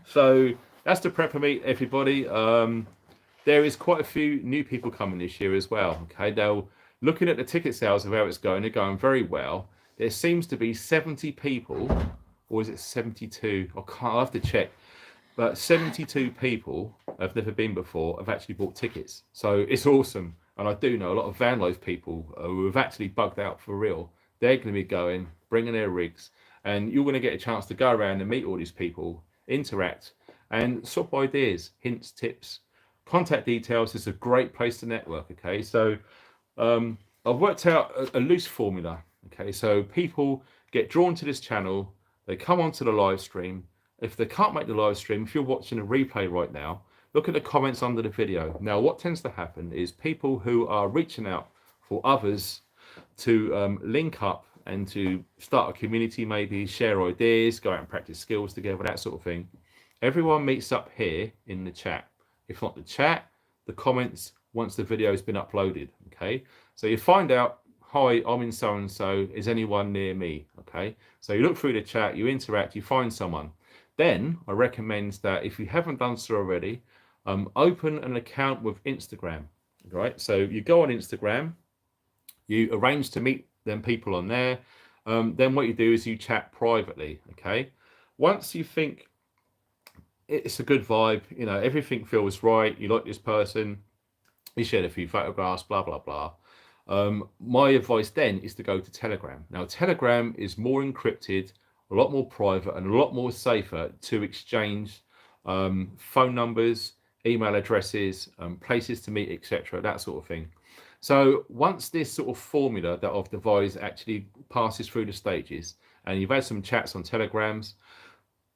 So that's the prepper meet, everybody. There is quite a few new people coming this year as well. Okay, now looking at the ticket sales of how it's going, they're going very well. There seems to be 70 people, or is it 72? I'll have to check. But 72 people have never been before have actually bought tickets. So it's awesome. And I do know a lot of van life people who have actually bugged out for real. They're going to be going, bringing their rigs, and you're going to get a chance to go around and meet all these people, interact, and swap ideas, hints, tips. Contact details is a great place to network. Okay, so I've worked out a loose formula. Okay, so people get drawn to this channel, they come onto the live stream. If they can't make the live stream, if you're watching a replay right now, look at the comments under the video. Now, what tends to happen is people who are reaching out for others to link up and to start a community, maybe share ideas, go out and practice skills together, that sort of thing. Everyone meets up here in the chat. If not the chat, the comments once the video has been uploaded. Okay, so you find out, hi, I'm in so and so, is anyone near me? Okay, so you look through the chat, you interact, you find someone. Then I recommend that if you haven't done so already, open an account with Instagram. Right, so you go on Instagram, you arrange to meet them people on there. Then what you do is you chat privately. Okay, once you think it's a good vibe, you know, everything feels right, you like this person, you shared a few photographs, blah blah blah. My advice then is to go to Telegram. Now Telegram is more encrypted, a lot more private, and a lot more safer to exchange phone numbers, email addresses, places to meet, etc., that sort of thing. So once this sort of formula that I've devised actually passes through the stages, and you've had some chats on Telegrams,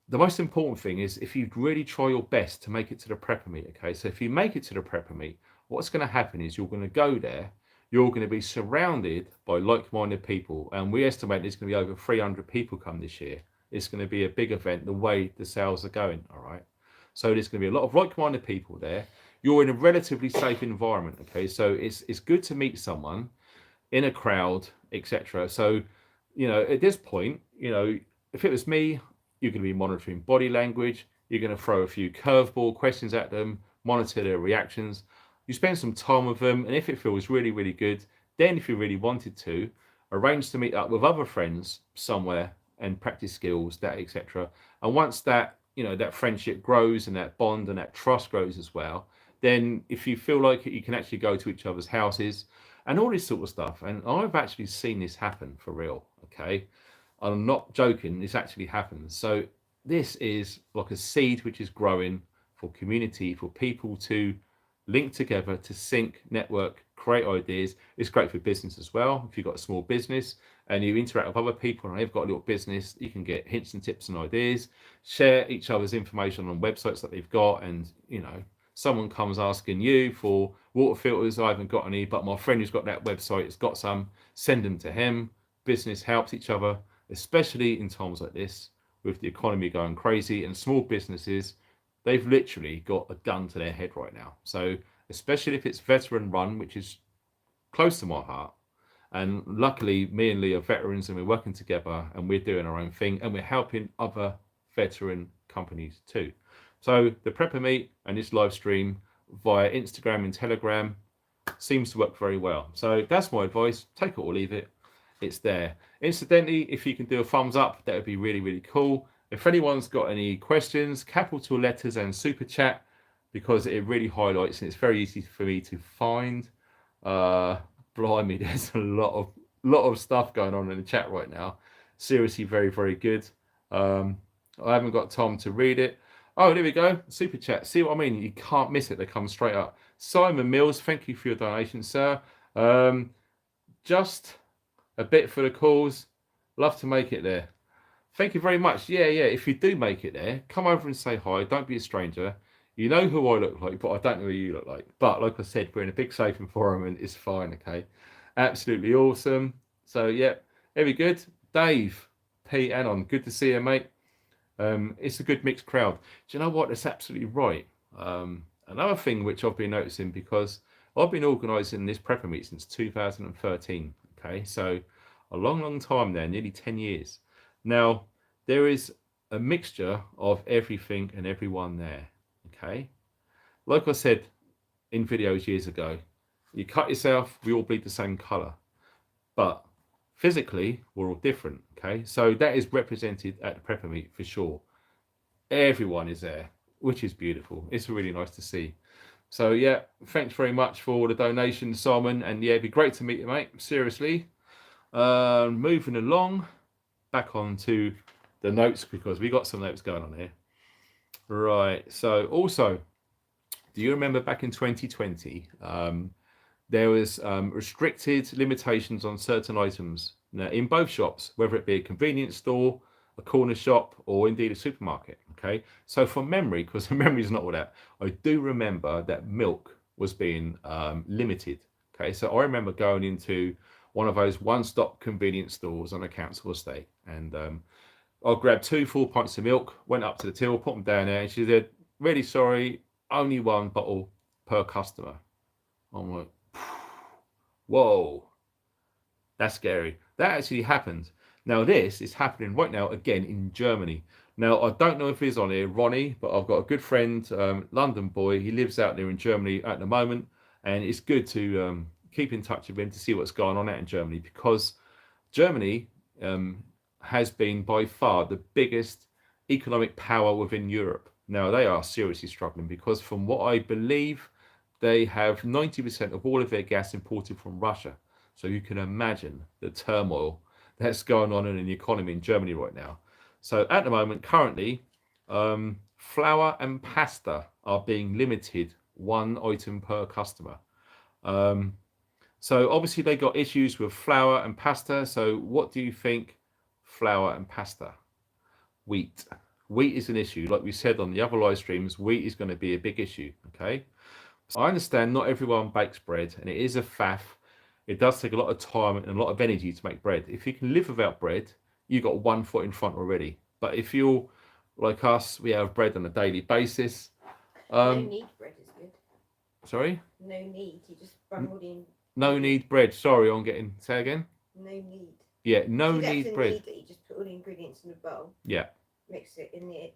the most important thing is if you really try your best to make it to the prepper meet. Okay, so if you make it to the prepper meet, what's going to happen is you're going to go there, you're going to be surrounded by like-minded people, and we estimate there's going to be over 300 people come this year. It's going to be a big event the way the sales are going. All right, so there's going to be a lot of like-minded people there. You're in a relatively safe environment. Okay, so it's good to meet someone in a crowd, etc. So, you know, at this point, you know, if it was me, you're going to be monitoring body language. You're going to throw a few curveball questions at them, monitor their reactions. You spend some time with them, and if it feels really, really good, then if you really wanted to, arrange to meet up with other friends somewhere and practice skills, that etc. And once that, you know, that friendship grows and that bond and that trust grows as well, then if you feel like it, you can actually go to each other's houses and all this sort of stuff. And I've actually seen this happen for real. Okay, I'm not joking, this actually happens. So this is like a seed which is growing for community, for people to link together, to sync, network, create ideas. It's great for business as well. If you've got a small business and you interact with other people and they've got a little business, you can get hints and tips and ideas, share each other's information on websites that they've got. And, you know, someone comes asking you for water filters, I haven't got any, but my friend who's got that website has got some, send them to him. Business helps each other, especially in times like this, with the economy going crazy and small businesses, they've literally got a gun to their head right now. So especially if it's veteran run, which is close to my heart, And luckily, me and Lee are veterans and we're working together and we're doing our own thing and we're helping other veteran companies too. So the Prepper Meet and this live stream via Instagram and Telegram seems to work very well. So that's my advice. Take it or leave it. It's there. Incidentally, if you can do a thumbs up, that would be really, really cool. If anyone's got any questions, capital letters and super chat, because it really highlights and it's very easy for me to find. Blimey, there's a lot of stuff going on in the chat right now. Seriously, very, very good. I haven't got time to read it. Oh, there we go. Super chat. See what I mean? You can't miss it. They come straight up. Simon Mills, thank you for your donation, sir. Just a bit for the cause. Love to make it there. Thank you very much. Yeah. If you do make it there, come over and say hi. Don't be a stranger. You know who I look like, but I don't know who you look like. But like I said, we're in a big safe environment. It's fine, okay? Absolutely awesome. So, yeah, very good. Dave, Pete, Anon, good to see you, mate. It's a good mixed crowd. Do you know what? That's absolutely right. Another thing which I've been noticing, because I've been organising this Prepper Meet since 2013, okay? So a long time there, nearly 10 years. Now, there is a mixture of everything and everyone there, okay? Like I said in videos years ago, you cut yourself, we all bleed the same colour. But physically, we're all different, okay? So that is represented at the Prepper Meet for sure. Everyone is there, which is beautiful. It's really nice to see. So yeah, thanks very much for the donation, Simon. And yeah, it'd be great to meet you, mate. Seriously. Moving along, back onto the notes, because we got some notes going on here. Right. So also, do you remember back in 2020, there was restricted limitations on certain items in both shops, whether it be a convenience store, a corner shop, or indeed a supermarket. Okay, so from memory, because the memory is not all that, I do remember that milk was being limited. Okay, so I remember going into one of those one-stop convenience stores on a council estate, and I grabbed 2 full pints of milk, went up to the till, put them down there, and she said, "Really sorry, only 1 bottle per customer." I'm like, whoa, that's scary. That actually happened. Now this is happening right now again in Germany. Now I don't know if he's on here, Ronnie, but I've got a good friend, London boy. He lives out there in Germany at the moment, and it's good to keep in touch with him to see what's going on out in Germany, because Germany has been by far the biggest economic power within Europe. Now they are seriously struggling, because from what I believe, they have 90% of all of their gas imported from Russia. So you can imagine the turmoil that's going on in the economy in Germany right now. So at the moment, currently, flour and pasta are being limited 1 item per customer. So obviously they got issues with flour and pasta. So what do you think? Flour and pasta. Wheat. Wheat is an issue. Like we said on the other live streams, wheat is going to be a big issue, okay? I understand not everyone bakes bread, and it is a faff. It does take a lot of time and a lot of energy to make bread. If you can live without bread, you've got 1 foot in front already. But if you're like us, we have bread on a daily basis. No need bread is good. Sorry? No need. You just bundled in. No need bread. Sorry, I'm getting. Say again? No need. Yeah, no So need that's bread. Need that you just put all the ingredients in a bowl. Yeah. Mix it in the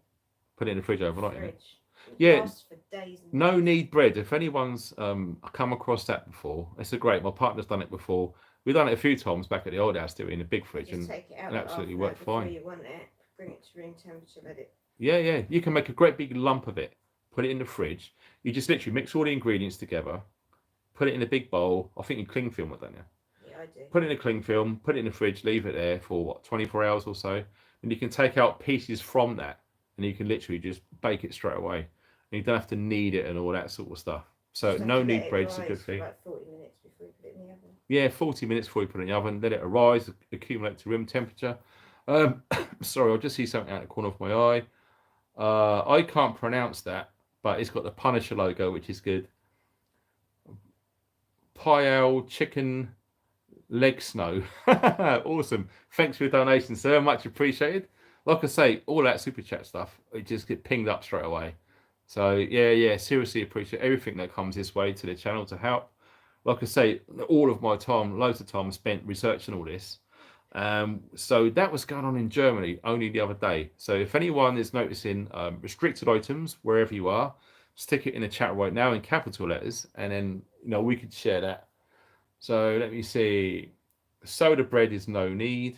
Put it in the fridge overnight. fridge. Yeah. Lasts for days and No days. need bread. If anyone's come across that before, it's a great. My partner's done it before. We've done it a few times back at the old house, doing in a big fridge, Just and take it out it absolutely half an worked hour fine. before you want it. Bring it to room temperature. Let it. Yeah. You can make a great big lump of it. Put it in the fridge. You just literally mix all the ingredients together. Put it in a big bowl. I think you cling film it, don't you? Yeah, I do. Put it in a cling film. Put it in the fridge. Leave it there for what, 24 hours or so. And you can take out pieces from that, and you can literally just bake it straight away. And you don't have to knead it and all that sort of stuff. So Just have no to need let it bread's a rise good for thing. Like 40 minutes before you put it in the oven. Yeah, 40 minutes before you put it in the oven. Let it arise, accumulate to room temperature. Sorry, I'll just see something out of the corner of my eye. I can't pronounce that, but it's got the Punisher logo, which is good. Pile chicken leg snow. Awesome. Thanks for your donation, sir. Much appreciated. Like I say, all that super chat stuff, it just get pinged up straight away. So yeah, seriously appreciate everything that comes this way to the channel to help. like I say, all of my time, loads of time spent researching all this. So that was going on in Germany only the other day. So if anyone is noticing restricted items wherever you are, stick it in the chat right now in capital letters, and then we could share that. So let me see. Soda bread is no need.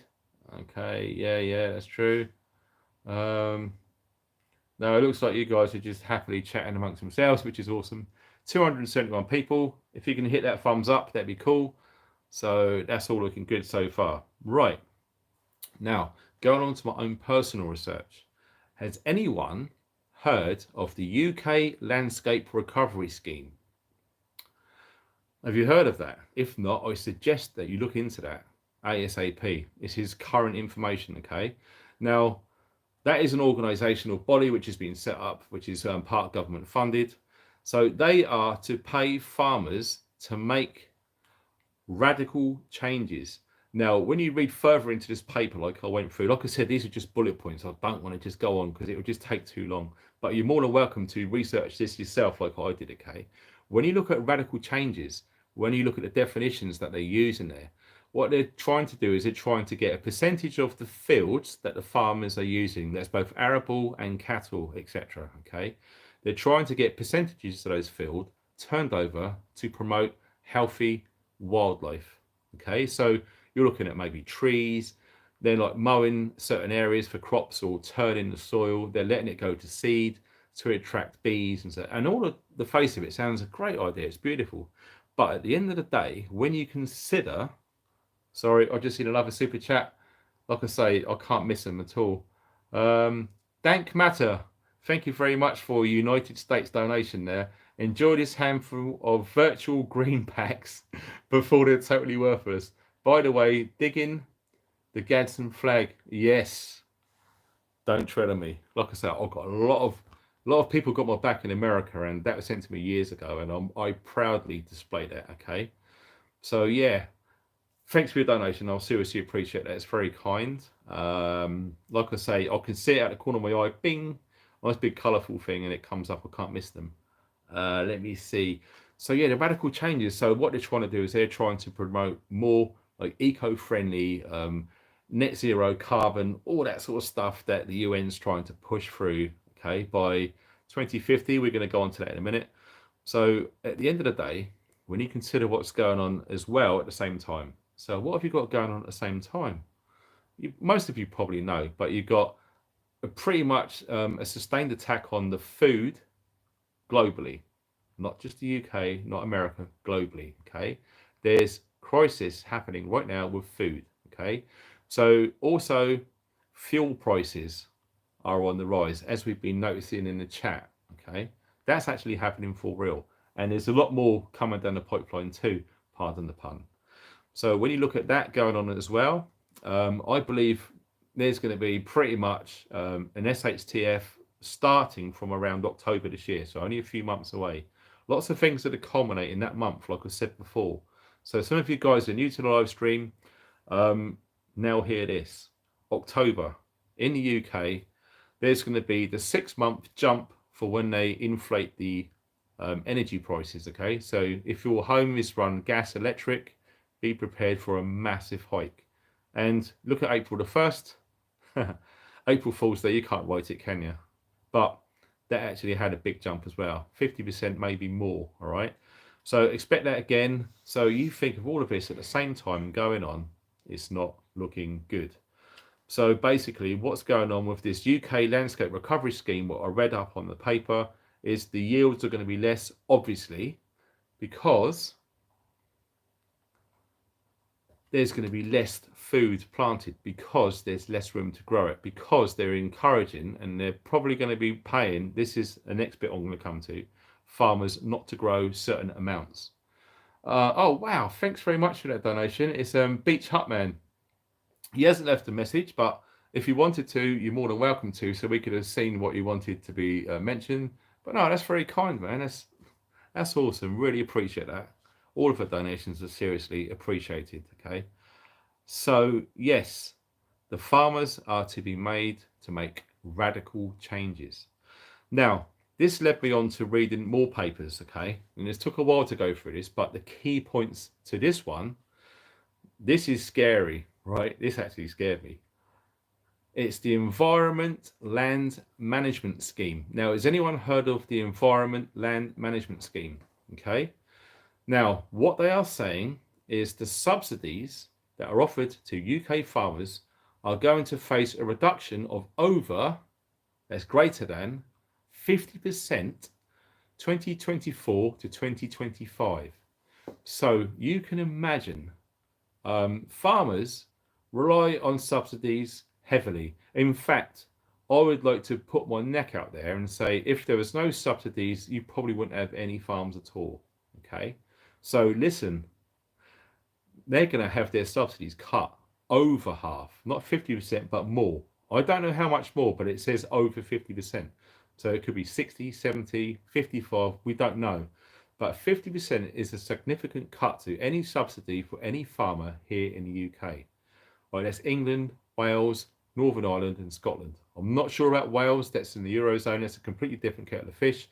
Okay, yeah, that's true. No, it looks like you guys are just happily chatting amongst themselves, which is awesome. 271 people. If you can hit that thumbs up, that'd be cool. So that's all looking good so far. Right. Now, going on to my own personal research. Has anyone heard of the UK Landscape Recovery Scheme? Have you heard of that? If not, I suggest that you look into that ASAP. This is current information, okay? Now, that is an organisational body which has been set up, which is part government funded. So they are to pay farmers to make radical changes. Now, when you read further into this paper, like I went through, like I said, these are just bullet points. I don't want to just go on because it would just take too long. But you're more than welcome to research this yourself, like I did, okay? When you look at radical changes, when you look at the definitions that they use in there, what they're trying to do is they're trying to get a percentage of the fields that the farmers are using. That's both arable and cattle, etc. Okay, they're trying to get percentages of those fields turned over to promote healthy wildlife. Okay, so you're looking at maybe trees. They're like mowing certain areas for crops or turning the soil. They're letting it go to seed to attract bees and so. And all of the face of it sounds a great idea. It's beautiful, but at the end of the day, when you consider sorry, I just seen another super chat. Like I say, I can't miss them at all. Dank Matter, thank you very much for your United States donation there. Enjoy this handful of virtual green packs before they're totally worthless. By the way, digging the Gadsden flag. Yes. Don't tread on me. Like I said, I've got a lot of people got my back in America, and that was sent to me years ago, and I proudly display that. Okay. So yeah. Thanks for your donation. I'll seriously appreciate that. It's very kind. Like I say, I can see it out the corner of my eye. Bing. Nice big colourful thing, and it comes up. I can't miss them. Let me see. So yeah, the radical changes. So what they're trying to do is they're trying to promote more like eco-friendly, net zero carbon, all that sort of stuff that the UN's trying to push through. Okay, by 2050, we're going to go on to that in a minute. So at the end of the day, when you consider what's going on as well at the same time. So what have you got going on at the same time? Most of you probably know, but you've got pretty much a sustained attack on the food globally, not just the UK, not America, globally. Okay, there's crisis happening right now with food. Okay, so also fuel prices are on the rise, as we've been noticing in the chat. Okay, that's actually happening for real, and there's a lot more coming down the pipeline too. Pardon the pun. So when you look at that going on as well, I believe there's going to be pretty much an SHTF starting from around October this year, so only a few months away. Lots of things that are culminating that month, like I said before. So some of you guys are new to the live stream. Now hear this. October in the UK, there's going to be the 6-month jump for when they inflate the energy prices. Okay, so if your home is run gas electric, be prepared for a massive hike. And look at April the 1st. April Fool's Day, you can't write it, can you? But that actually had a big jump as well. 50%, maybe more, all right? So expect that again. So you think of all of this at the same time going on, it's not looking good. So basically what's going on with this UK Landscape Recovery Scheme, what I read up on the paper, is the yields are going to be less, obviously, because there's going to be less food planted, because there's less room to grow it, because they're encouraging, and they're probably going to be paying, this is the next bit I'm going to come to, farmers not to grow certain amounts. Oh, wow. Thanks very much for that donation. It's Beach Hutman. He hasn't left a message, but if you wanted to, you're more than welcome to, so we could have seen what you wanted to be mentioned. But no, that's very kind, man. That's awesome. Really appreciate that. All of the donations are seriously appreciated, okay? So, yes, the farmers are to be made to make radical changes. Now, this led me on to reading more papers, okay? And it took a while to go through this, but the key points to this one, this is scary, right? This actually scared me. It's the Environment Land Management Scheme. Now, has anyone heard of the Environment Land Management Scheme? Okay. Now, what they are saying is the subsidies that are offered to UK farmers are going to face a reduction of over, that's greater than, 50% 2024 to 2025. So you can imagine farmers rely on subsidies heavily. In fact, I would like to put my neck out there and say if there was no subsidies, you probably wouldn't have any farms at all. Okay, so listen, they're going to have their subsidies cut over half, not 50%, but more. I don't know how much more, but it says over 50%. So it could be 60, 70, 55, we don't know. But 50% is a significant cut to any subsidy for any farmer here in the UK. Right, that's England, Wales, Northern Ireland and Scotland. I'm not sure about Wales, that's in the Eurozone, that's a completely different kettle of fish.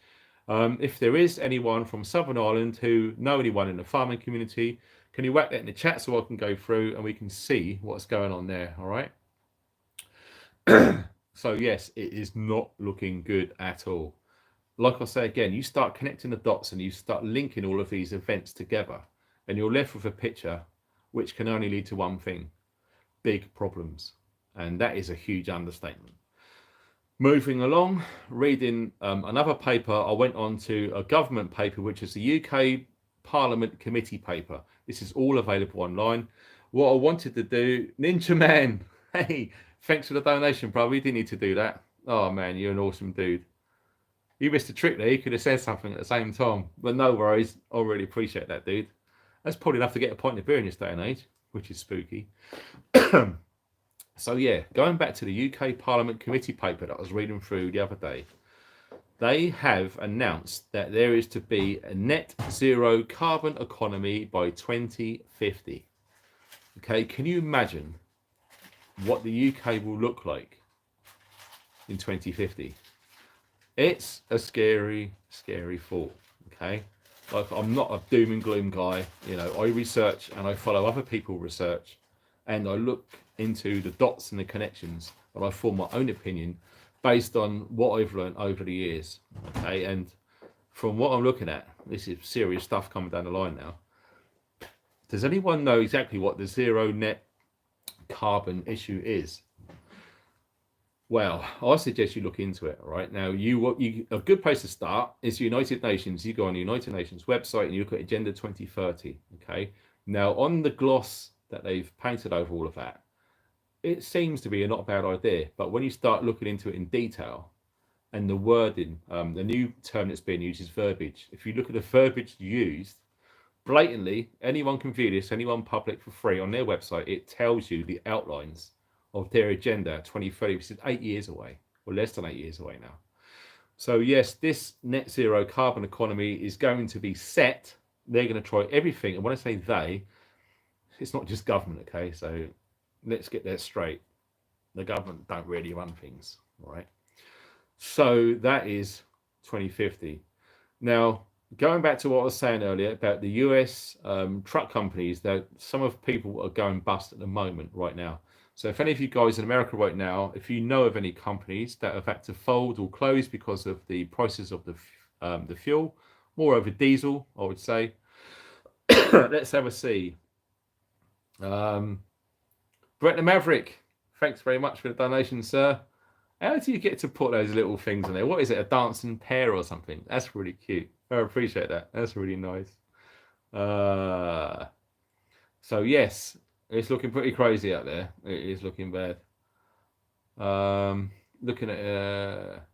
If there is anyone from Southern Ireland who know anyone in the farming community, can you whack that in the chat so I can go through and we can see what's going on there, all right? So yes, it is not looking good at all. Like I say again, you start connecting the dots and you start linking all of these events together and you're left with a picture which can only lead to one thing: big problems. And that is a huge understatement. Moving along, reading another paper, I went on to a government paper, which is the UK Parliament Committee paper. This is all available online. What I wanted to do, Ninja Man, hey, thanks for the donation, bro. We didn't need to do that. Oh man, you're an awesome dude. You missed a trick there. You could have said something at the same time. But no worries. I really appreciate that, dude. That's probably enough to get a pint of beer in this day and age, which is spooky. So yeah, going back to the UK Parliament Committee paper that I was reading through the other day, they have announced that there is to be a net zero carbon economy by 2050. Okay, can you imagine what the UK will look like in 2050? It's a scary, scary thought. Okay, like I'm not a doom and gloom guy. You know, I research and I follow other people research, and I look into the dots and the connections, and I form my own opinion based on what I've learned over the years. Okay, and from what I'm looking at, this is serious stuff coming down the line now. Does anyone know exactly what the zero net carbon issue is? Well, I suggest you look into it. Right now, a good place to start is the United Nations. You go on the United Nations website and you look at Agenda 2030. Okay, now on the gloss that they've painted over all of that, it seems to be a not bad idea. But when you start looking into it in detail and the wording, the new term that's being used is verbiage. If you look at the verbiage used, blatantly, anyone can view this, anyone public for free on their website. It tells you the outlines of their agenda 2030, which is 8 years away, or less than 8 years away now. So yes, this net zero carbon economy is going to be set. They're going to try everything. And when I say they, it's not just government, okay? So let's get that straight. The government don't really run things, all right? So that is 2050. Now, going back to what I was saying earlier about the US truck companies, that some of people are going bust at the moment right now. So if any of you guys in America right now, if you know of any companies that have had to fold or close because of the prices of the fuel, moreover diesel, I would say, let's have a see. Brett the Maverick, thanks very much for the donation, sir. How do you get to put those little things in there? What is it, a dancing pear or something? That's really cute. I appreciate that. That's really nice. So yes, it's looking pretty crazy out there. It is looking bad. Looking at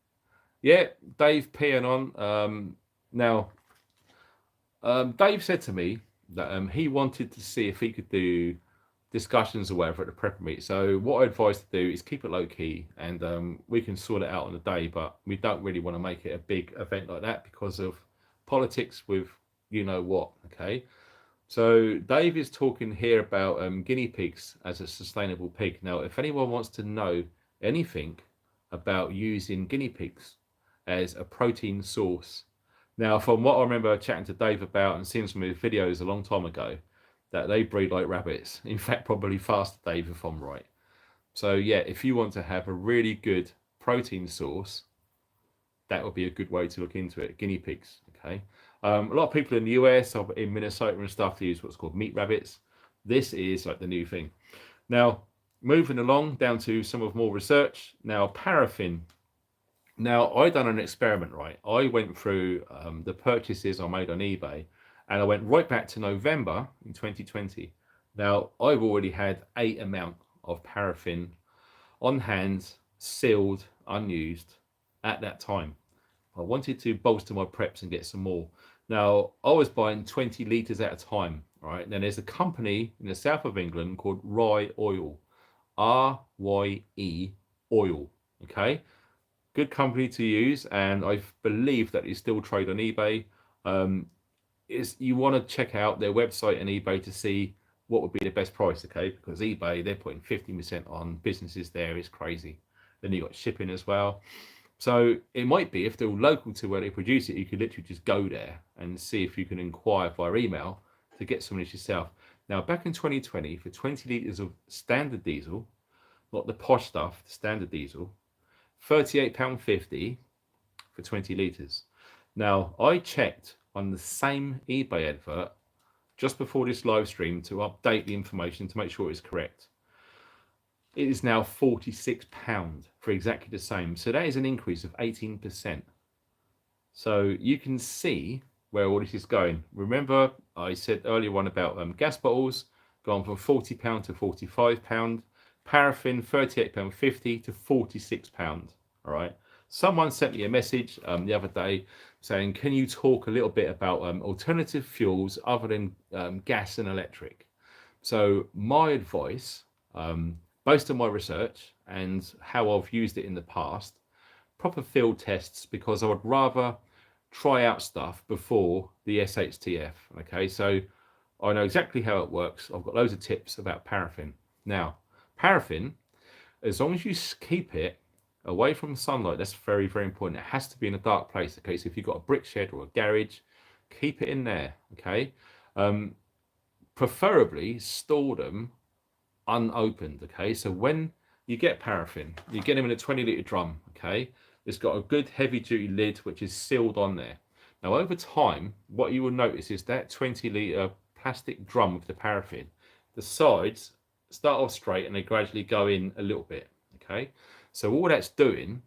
yeah, Dave peeing on. Now, Dave said to me that he wanted to see if he could do discussions or whatever at the prepper meet. So what I advise to do is keep it low key, and we can sort it out on the day, but we don't really want to make it a big event like that because of politics with you know what. Okay, so Dave is talking here about guinea pigs as a sustainable pig. Now if anyone wants to know anything about using guinea pigs as a protein source. Now, from what I remember chatting to Dave about and seeing some of his videos a long time ago, that they breed like rabbits. In fact, probably faster, Dave, if I'm right. So yeah, if you want to have a really good protein source, that would be a good way to look into it. Guinea pigs, okay? A lot of people in the US, or in Minnesota and stuff, they use what's called meat rabbits. This is like the new thing. Now, moving along down to some of more research. Now, paraffin. Now, I done an experiment, right? I went through the purchases I made on eBay, and I went right back to November in 2020. Now, I've already had 8 amount of paraffin on hand, sealed, unused at that time. I wanted to bolster my preps and get some more. Now, I was buying 20 litres at a time, right? Now, there's a company in the south of England called Rye Oil, RYE Oil, okay? Good company to use, and I believe that they still trade on eBay. You want to check out their website and eBay to see what would be the best price, okay? Because eBay, they're putting 50% on businesses there. It's crazy. Then you got shipping as well. So it might be, if they're local to where they produce it, you could literally just go there and see if you can inquire via email to get some of this yourself. Now, back in 2020, for 20 litres of standard diesel, not the posh stuff, the standard diesel, £38.50 for 20 litres. Now, I checked on the same eBay advert just before this live stream to update the information to make sure it's correct. It is now £46 for exactly the same. So that is an increase of 18%. So you can see where all this is going. Remember, I said earlier on about gas bottles gone from £40 to £45. Paraffin, £38.50 to £46. All right. Someone sent me a message the other day saying, can you talk a little bit about alternative fuels other than gas and electric? So my advice, based on my research and how I've used it in the past, proper field tests, because I would rather try out stuff before the SHTF. Okay, so I know exactly how it works. I've got loads of tips about paraffin. Now, paraffin, as long as you keep it away from sunlight, that's very, very important. It has to be in a dark place. Okay, so if you've got a brick shed or a garage, keep it in there. Okay, preferably store them unopened. Okay, so when you get paraffin, you get them in a 20-litre drum. Okay, it's got a good heavy-duty lid which is sealed on there. Now, over time, what you will notice is that 20-litre plastic drum with the paraffin, the sides start off straight and they gradually go in a little bit. Okay, so all that's doing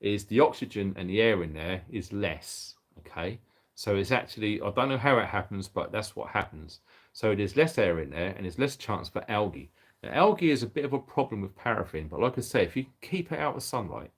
is the oxygen and the air in there is less. Okay, so it's actually, I don't know how it happens, but that's what happens. So there's less air in there and there's less chance for algae. Now, algae is a bit of a problem with paraffin, but like I say, if you keep it out of sunlight,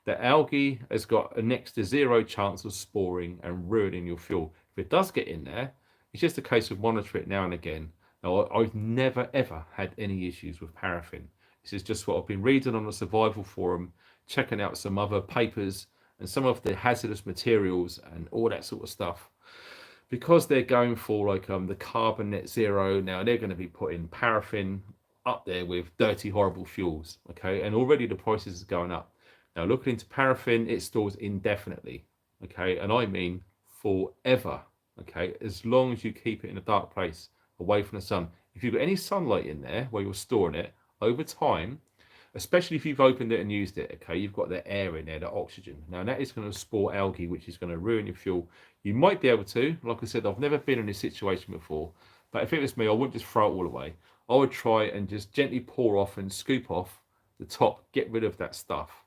the algae has got a next to zero chance of sporing and ruining your fuel. If it does get in there, it's just a case of monitoring it now and again. Now, I've never ever had any issues with paraffin. This is just what I've been reading on the survival forum, checking out some other papers and some of the hazardous materials and all that sort of stuff. Because they're going for like the carbon net zero, now they're going to be putting paraffin up there with dirty, horrible fuels. Okay, and already the prices are going up. Now, looking into paraffin, it stores indefinitely. Okay, and I mean forever. Okay, as long as you keep it in a dark place away from the sun. If you've got any sunlight in there where you're storing it, over time, especially if you've opened it and used it, okay, you've got the air in there, the oxygen. Now, that is going to spore algae, which is going to ruin your fuel. You might be able to, like I said, I've never been in this situation before, but if it was me, I wouldn't just throw it all away. I would try and just gently pour off and scoop off the top, get rid of that stuff.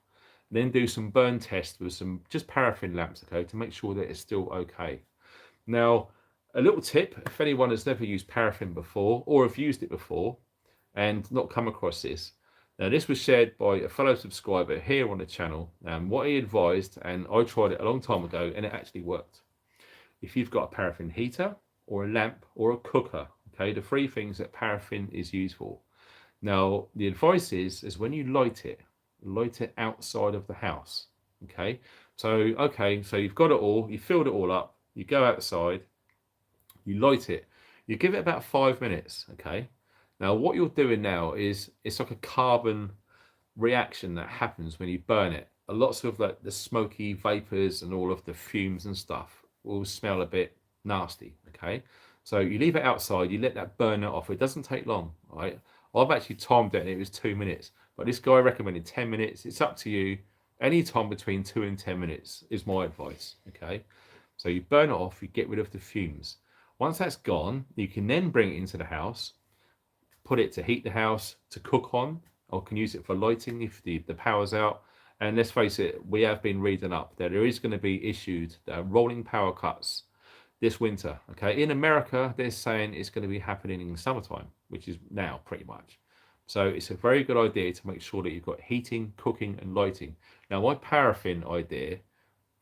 Then do some burn tests with some just paraffin lamps, okay, to make sure that it's still okay. Now, a little tip, if anyone has never used paraffin before or have used it before and not come across this, now this was shared by a fellow subscriber here on the channel, and what he advised, and I tried it a long time ago and it actually worked. If you've got a paraffin heater or a lamp or a cooker, okay, the 3 things that paraffin is used for. Now, the advice is when you light it outside of the house. Okay, so you've got it all, you filled it all up, you go outside, you light it, you give it about 5 minutes. Okay, now what you're doing now is it's like a carbon reaction that happens when you burn it. lots of like the smoky vapors and all of the fumes and stuff will smell a bit nasty. Okay, so you leave it outside, you let that burn it off. It doesn't take long, right? I've actually timed it and it was 2 minutes, but this guy recommended 10 minutes. It's up to you. Any time between 2 and 10 minutes is my advice. Okay, so you burn it off, you get rid of the fumes. Once that's gone, you can then bring it into the house, put it to heat the house, to cook on, or can use it for lighting if the power's out. And let's face it, we have been reading up that there is going to be issued rolling power cuts this winter. Okay, in America, they're saying it's going to be happening in summertime, which is now pretty much. So it's a very good idea to make sure that you've got heating, cooking, and lighting. Now, my paraffin idea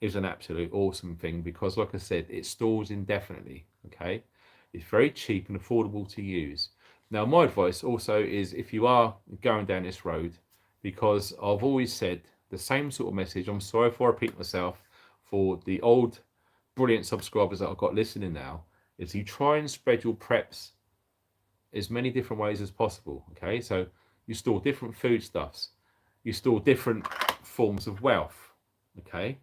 is an absolute awesome thing because, like I said, it stores indefinitely. Okay, it's very cheap and affordable to use. Now, my advice also is if you are going down this road, because I've always said the same sort of message. I'm sorry if I repeat myself for the old brilliant subscribers that I've got listening now, is you try and spread your preps as many different ways as possible. Okay, so you store different foodstuffs, you store different forms of wealth. Okay,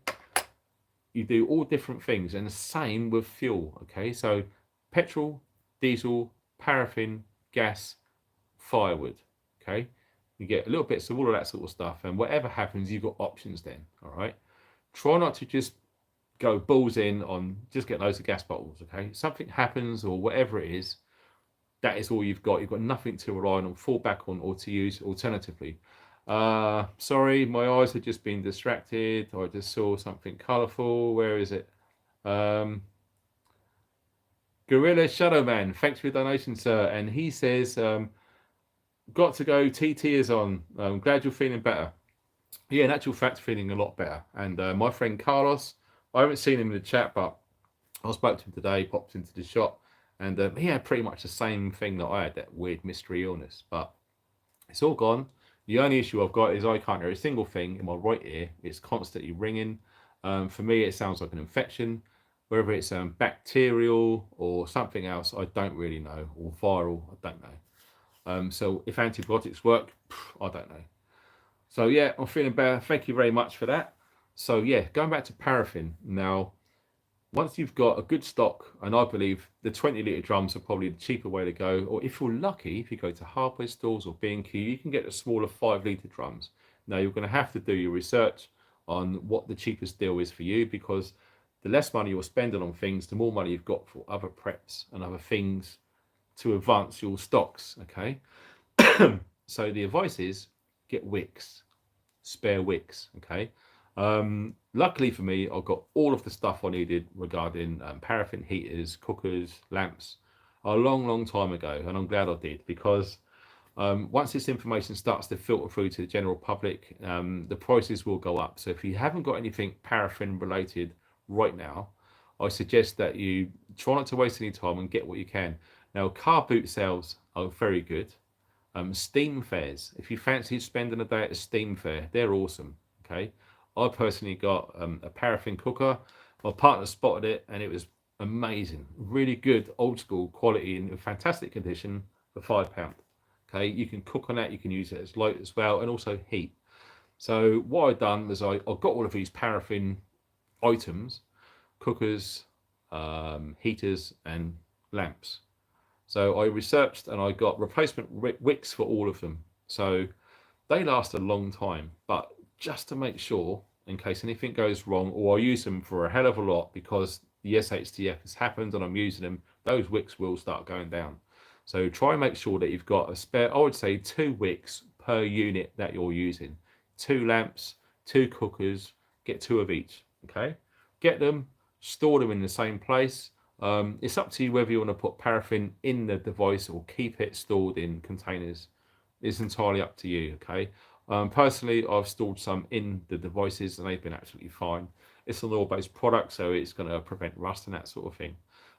you do all different things, and the same with fuel. Okay, so petrol, diesel, paraffin, gas, firewood. Okay, you get a little bits of all of that sort of stuff, and whatever happens, you've got options then. All right, try not to just go balls in on just get loads of gas bottles. Okay, something happens or whatever it is, that is all you've got. You've got nothing to rely on, fall back on, or to use alternatively. Sorry, my eyes have just been distracted. I just saw something colourful. Where is it? Gorilla Shadow Man, thanks for your donation, sir. And he says, got to go, TT is on. I'm glad you're feeling better. Yeah, in actual fact, feeling a lot better. And my friend Carlos, I haven't seen him in the chat, but I spoke to him today, popped into the shop, and he had pretty much the same thing that I had, that weird mystery illness. But it's all gone. The only issue I've got is I can't hear a single thing in my right ear. It's constantly ringing. For me, it sounds like an infection. Whether it's bacterial or something else, I don't really know, or viral, I don't know. So if antibiotics work, I don't know. So yeah, I'm feeling better. Thank you very much for that. So yeah, going back to paraffin. Now, once you've got a good stock, and I believe the 20-litre drums are probably the cheaper way to go, or if you're lucky, if you go to hardware stores or B&Q, you can get the smaller 5-litre drums. Now, you're going to have to do your research on what the cheapest deal is for you, because the less money you're spending on things, the more money you've got for other preps and other things to advance your stocks, okay? So the advice is get wicks, spare wicks, okay? Luckily for me, I got all of the stuff I needed regarding paraffin heaters, cookers, lamps a long time ago, and I'm glad I did, because once this information starts to filter through to the general public, the prices will go up. So if you haven't got anything paraffin related right now, I suggest that you try not to waste any time and get what you can. Now, car boot sales are very good. Steam fairs, if you fancy spending a day at a steam fair, they're awesome. Okay, I personally got a paraffin cooker. My partner spotted it and it was amazing, really good old school quality in fantastic condition for £5. Okay, you can cook on that, you can use it as light as well, and also heat. So what I've done was I got all of these paraffin items, cookers, heaters, and lamps. So I researched and I got replacement wicks for all of them. So they last a long time, but just to make sure, in case anything goes wrong, or I use them for a hell of a lot because the SHTF has happened and I'm using them, those wicks will start going down. So try and make sure that you've got a spare, I would say 2 wicks per unit that you're using. 2 lamps, 2 cookers, get 2 of each, okay? Get them, store them in the same place. It's up to you whether you want to put paraffin in the device or keep it stored in containers. It's entirely up to you, okay? Personally, I've stored some in the devices and they've been absolutely fine. It's an oil-based product, so it's going to prevent rust and that sort of thing.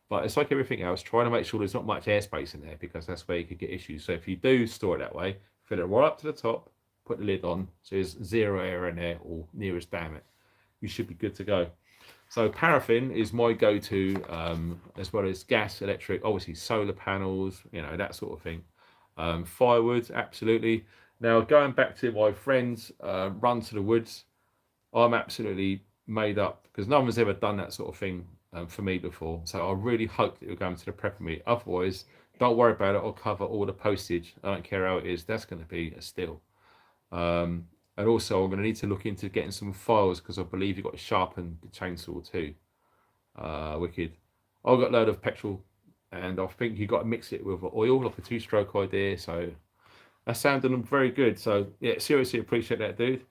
But it's like everything else, trying to make sure there's not much airspace in there, because that's where you could get issues. So if you do store it that way, fill it right up to the top, put the lid on, so there's 0 air in there, or near as damn it. You should be good to go. So paraffin is my go-to, as well as gas, electric, obviously solar panels, you know, that sort of thing. Firewood, absolutely. Now, going back to my friend's run to the woods, I'm absolutely made up because no one's ever done that sort of thing for me before. So I really hope that you're going to the prep with me. Otherwise, don't worry about it. I'll cover all the postage. I don't care how it is. That's going to be a steal. And also, I'm going to need to look into getting some files because I believe you've got to sharpen the chainsaw too. Wicked. I've got a load of petrol, and I think you've got to mix it with oil, like a 2-stroke idea. So that sounded very good. So yeah, seriously appreciate that, dude.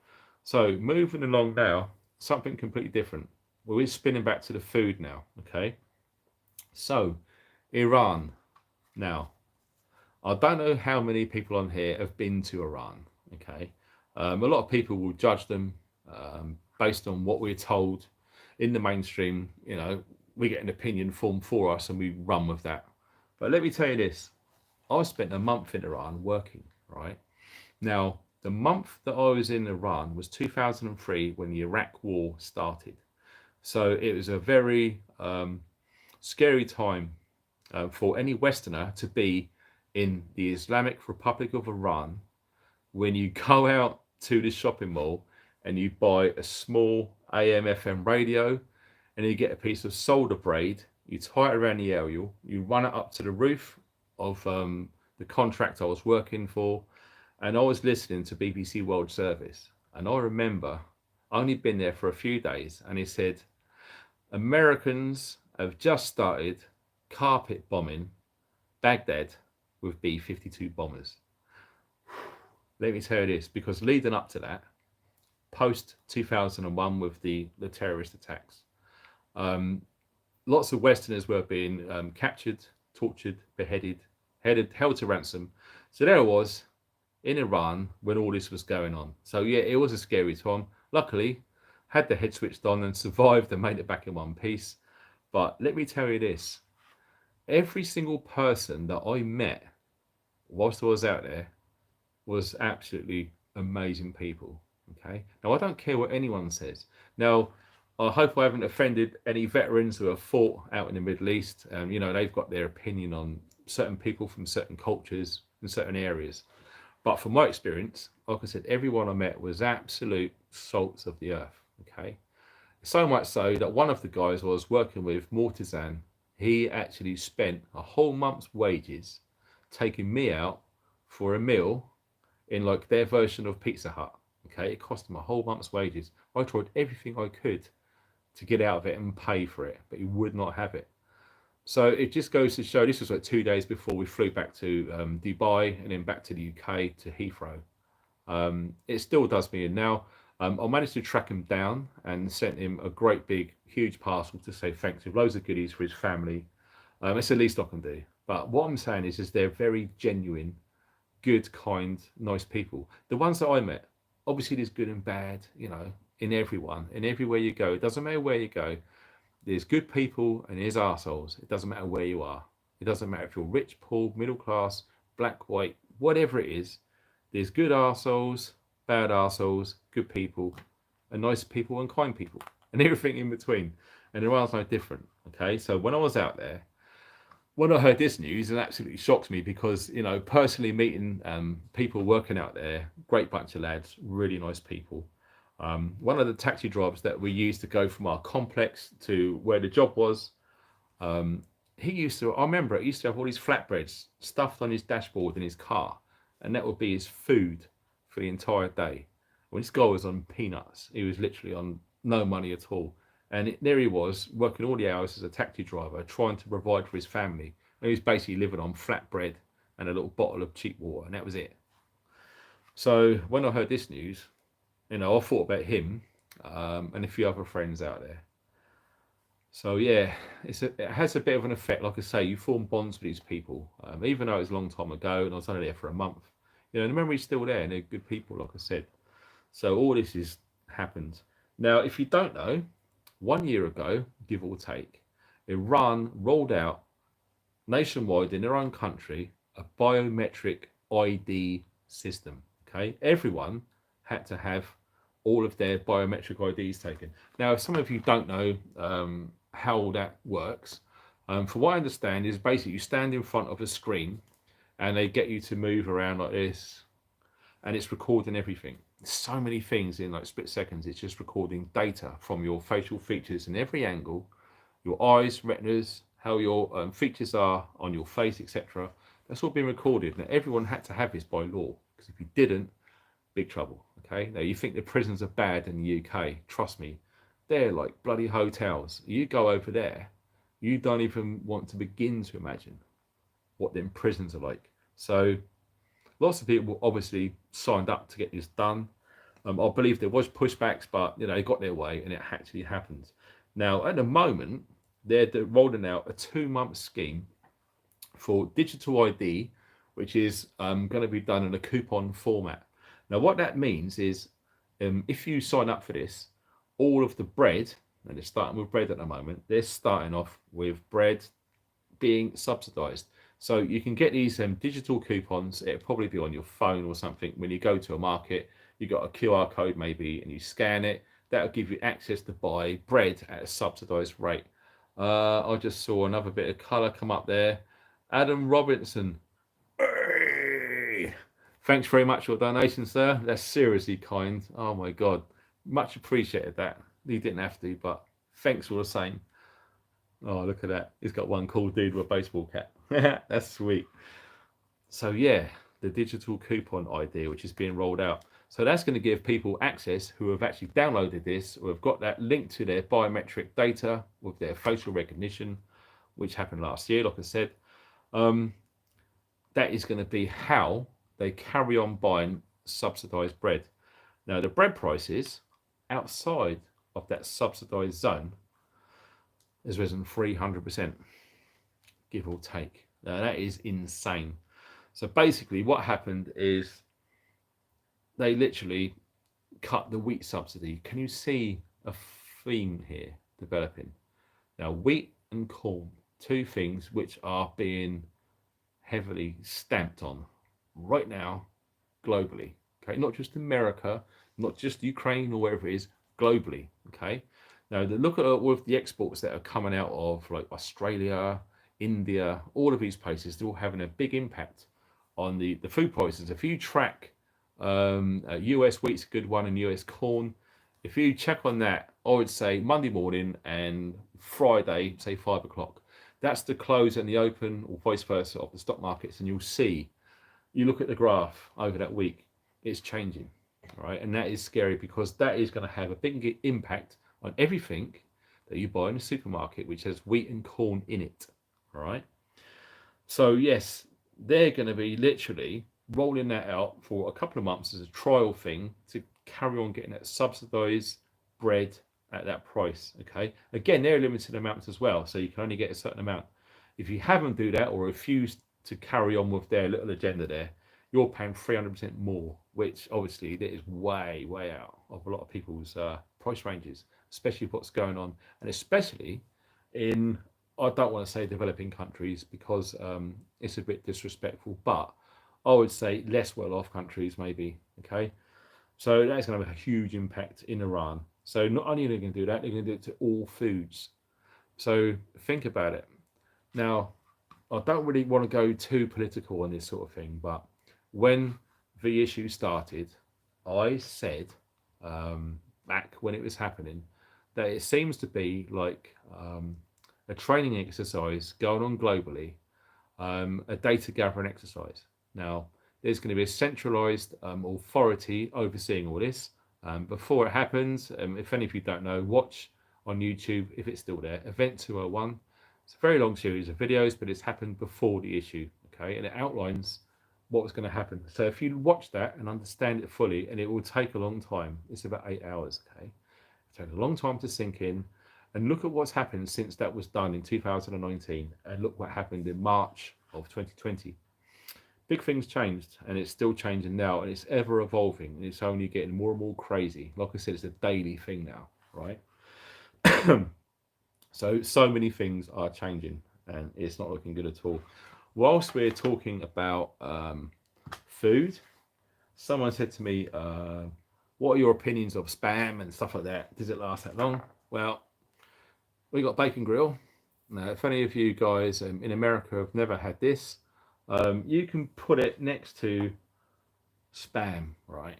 So moving along now, something completely different. We're spinning back to the food now, okay? So, Iran. Now, I don't know how many people on here have been to Iran, okay? A lot of people will judge them based on what we're told in the mainstream. You know, we get an opinion formed for us and we run with that. But let me tell you this. I spent a month in Iran working, right? Now, the month that I was in Iran was 2003 when the Iraq War started. So it was a very scary time for any Westerner to be in the Islamic Republic of Iran when you go out to the shopping mall and you buy a small AM/FM radio and you get a piece of solder braid, you tie it around the aerial, you run it up to the roof of the contract I was working for, and I was listening to BBC World Service. And I remember I only been there for a few days, and he said, Americans have just started carpet bombing Baghdad with B-52 bombers. Let me tell you this, because leading up to that, post 2001 with the terrorist attacks, lots of Westerners were being captured, tortured, beheaded, held to ransom. So there I was in Iran when all this was going on. So yeah, it was a scary time. Luckily, had the head switched on and survived and made it back in one piece. But let me tell you this, every single person that I met whilst I was out there was absolutely amazing people. Okay. Now, I don't care what anyone says. Now, I hope I haven't offended any veterans who have fought out in the Middle East. You know, they've got their opinion on certain people from certain cultures in certain areas. But from my experience, like I said, everyone I met was absolute salts of the earth. Okay. So much so that one of the guys I was working with, Mortizan, he actually spent a whole month's wages taking me out for a meal in like their version of Pizza Hut. Okay, it cost him a whole month's wages. I tried everything I could to get out of it and pay for it, but he would not have it. So it just goes to show, this was like 2 days before we flew back to Dubai and then back to the UK to Heathrow. It still does me in now. I managed to track him down and sent him a great big, huge parcel to say thanks with loads of goodies for his family. It's the least I can do. But what I'm saying is they're very genuine, good, kind, nice people. The ones that I met, obviously there's good and bad, you know, in everyone, in everywhere you go. It doesn't matter where you go. There's good people and there's arseholes. It doesn't matter where you are. It doesn't matter if you're rich, poor, middle class, black, white, whatever it is. There's good arseholes, bad arseholes, good people, and nice people and kind people, and everything in between. And there are no different. Okay, so when I was out there, when I heard this news, it absolutely shocked me because, you know, personally meeting people working out there, great bunch of lads, really nice people. One of the taxi drivers that we used to go from our complex to where the job was, he used to, I remember it, he used to have all these flatbreads stuffed on his dashboard in his car, and that would be his food for the entire day. When this guy was on peanuts, he was literally on no money at all. And there he was, working all the hours as a taxi driver, trying to provide for his family. And he was basically living on flatbread and a little bottle of cheap water, and that was it. So when I heard this news, you know, I thought about him and a few other friends out there. So yeah, it has a bit of an effect. Like I say, you form bonds with these people, even though it was a long time ago and I was only there for a month. You know, the memory's still there, and they're good people, like I said. So all this has happened. Now, if you don't know, 1 year ago, give or take, Iran rolled out nationwide in their own country a biometric ID system. Okay, everyone had to have all of their biometric IDs taken. Now, if some of you don't know how that works, from what I understand, is basically you stand in front of a screen and they get you to move around like this, and it's recording everything. so many things in like split seconds. It's just recording data from your facial features in every angle, your eyes, retinas, how your features are on your face, etc. That's all been recorded. Now, everyone had to have this by law, because if you didn't, big trouble. Okay. Now, you think the prisons are bad in the UK? Trust me, they're like bloody hotels. You go over there, you don't even want to begin to imagine what them prisons are like. So, lots of people obviously signed up to get this done. I believe there was pushbacks, but they got their way, and it actually happened. Now, at the moment, they're rolling out a 2-month scheme for digital ID, which is going to be done in a coupon format. Now, what that means is, if you sign up for this, all of the bread, and they're starting with bread at the moment, they're starting off with bread being subsidized. So you can get these digital coupons. It'll probably be on your phone or something. When you go to a market, you got a QR code maybe, and you scan it. That'll give you access to buy bread at a subsidized rate. I just saw another bit of colour come up there. Adam Robinson. Hey! Thanks very much for your donation, sir. That's seriously kind. Oh my God. Much appreciated that. He didn't have to, but thanks all the same. Oh, look at that. He's got one cool dude with a baseball cap. That's sweet. So yeah, the digital coupon idea, which is being rolled out. So that's going to give people access who have actually downloaded this, or have got that linked to their biometric data with their facial recognition, which happened last year, like I said. That is going to be how they carry on buying subsidized bread. Now, the bread prices outside of that subsidized zone has risen 300%, give or take. Now, that is insane. So basically what happened is they literally cut the wheat subsidy. Can you see a theme here developing? Now, wheat and corn, two things which are being heavily stamped on right now globally. Okay, not just America, not just Ukraine or wherever it is, globally. Okay. Now, look at all of the exports that are coming out of like Australia, India, all of these places. They're all having a big impact on the food prices. If you track US wheat's a good one, and US corn, if you check on that, I would say Monday morning and Friday, say 5 o'clock, that's the close and the open, or vice versa, of the stock markets, and you'll see, you look at the graph over that week, it's changing, right? And that is scary, because that is going to have a big impact on everything that you buy in the supermarket, which has wheat and corn in it, all right? So yes, they're going to be literally rolling that out for a couple of months as a trial thing to carry on getting that subsidized bread at that price. Okay, again, they're limited amounts as well, so you can only get a certain amount. If you haven't do that, or refuse to carry on with their little agenda there, you're paying 300% more, which obviously that is way out of a lot of people's price ranges, especially what's going on, and especially in, I don't want to say developing countries, because it's a bit disrespectful, but I would say less well-off countries maybe. Okay, so that's going to have a huge impact in Iran. So not only are they going to do that, they're going to do it to all foods. So think about it. Now, I don't really want to go too political on this sort of thing, but when the issue started, I said back when it was happening that it seems to be like a training exercise going on globally, a data gathering exercise. Now, there's going to be a centralized authority overseeing all this. Before it happens, if any of you don't know, watch on YouTube, if it's still there, Event 201. It's a very long series of videos, but it's happened before the issue, okay? And it outlines what was going to happen. So if you watch that and understand it fully, and it will take a long time, it's about 8 hours, okay? It takes a long time to sink in. And look at what's happened since that was done in 2019, and look what happened in March of 2020. Big things changed, and it's still changing now, and it's ever evolving, and it's only getting more and more crazy. Like I said, it's a daily thing now, right? So many things are changing, and it's not looking good at all. Whilst we're talking about food, someone said to me, what are your opinions of spam and stuff like that? Does it last that long? Well, we got Bacon Grill. Now, if any of you guys in America have never had this, you can put it next to spam, right?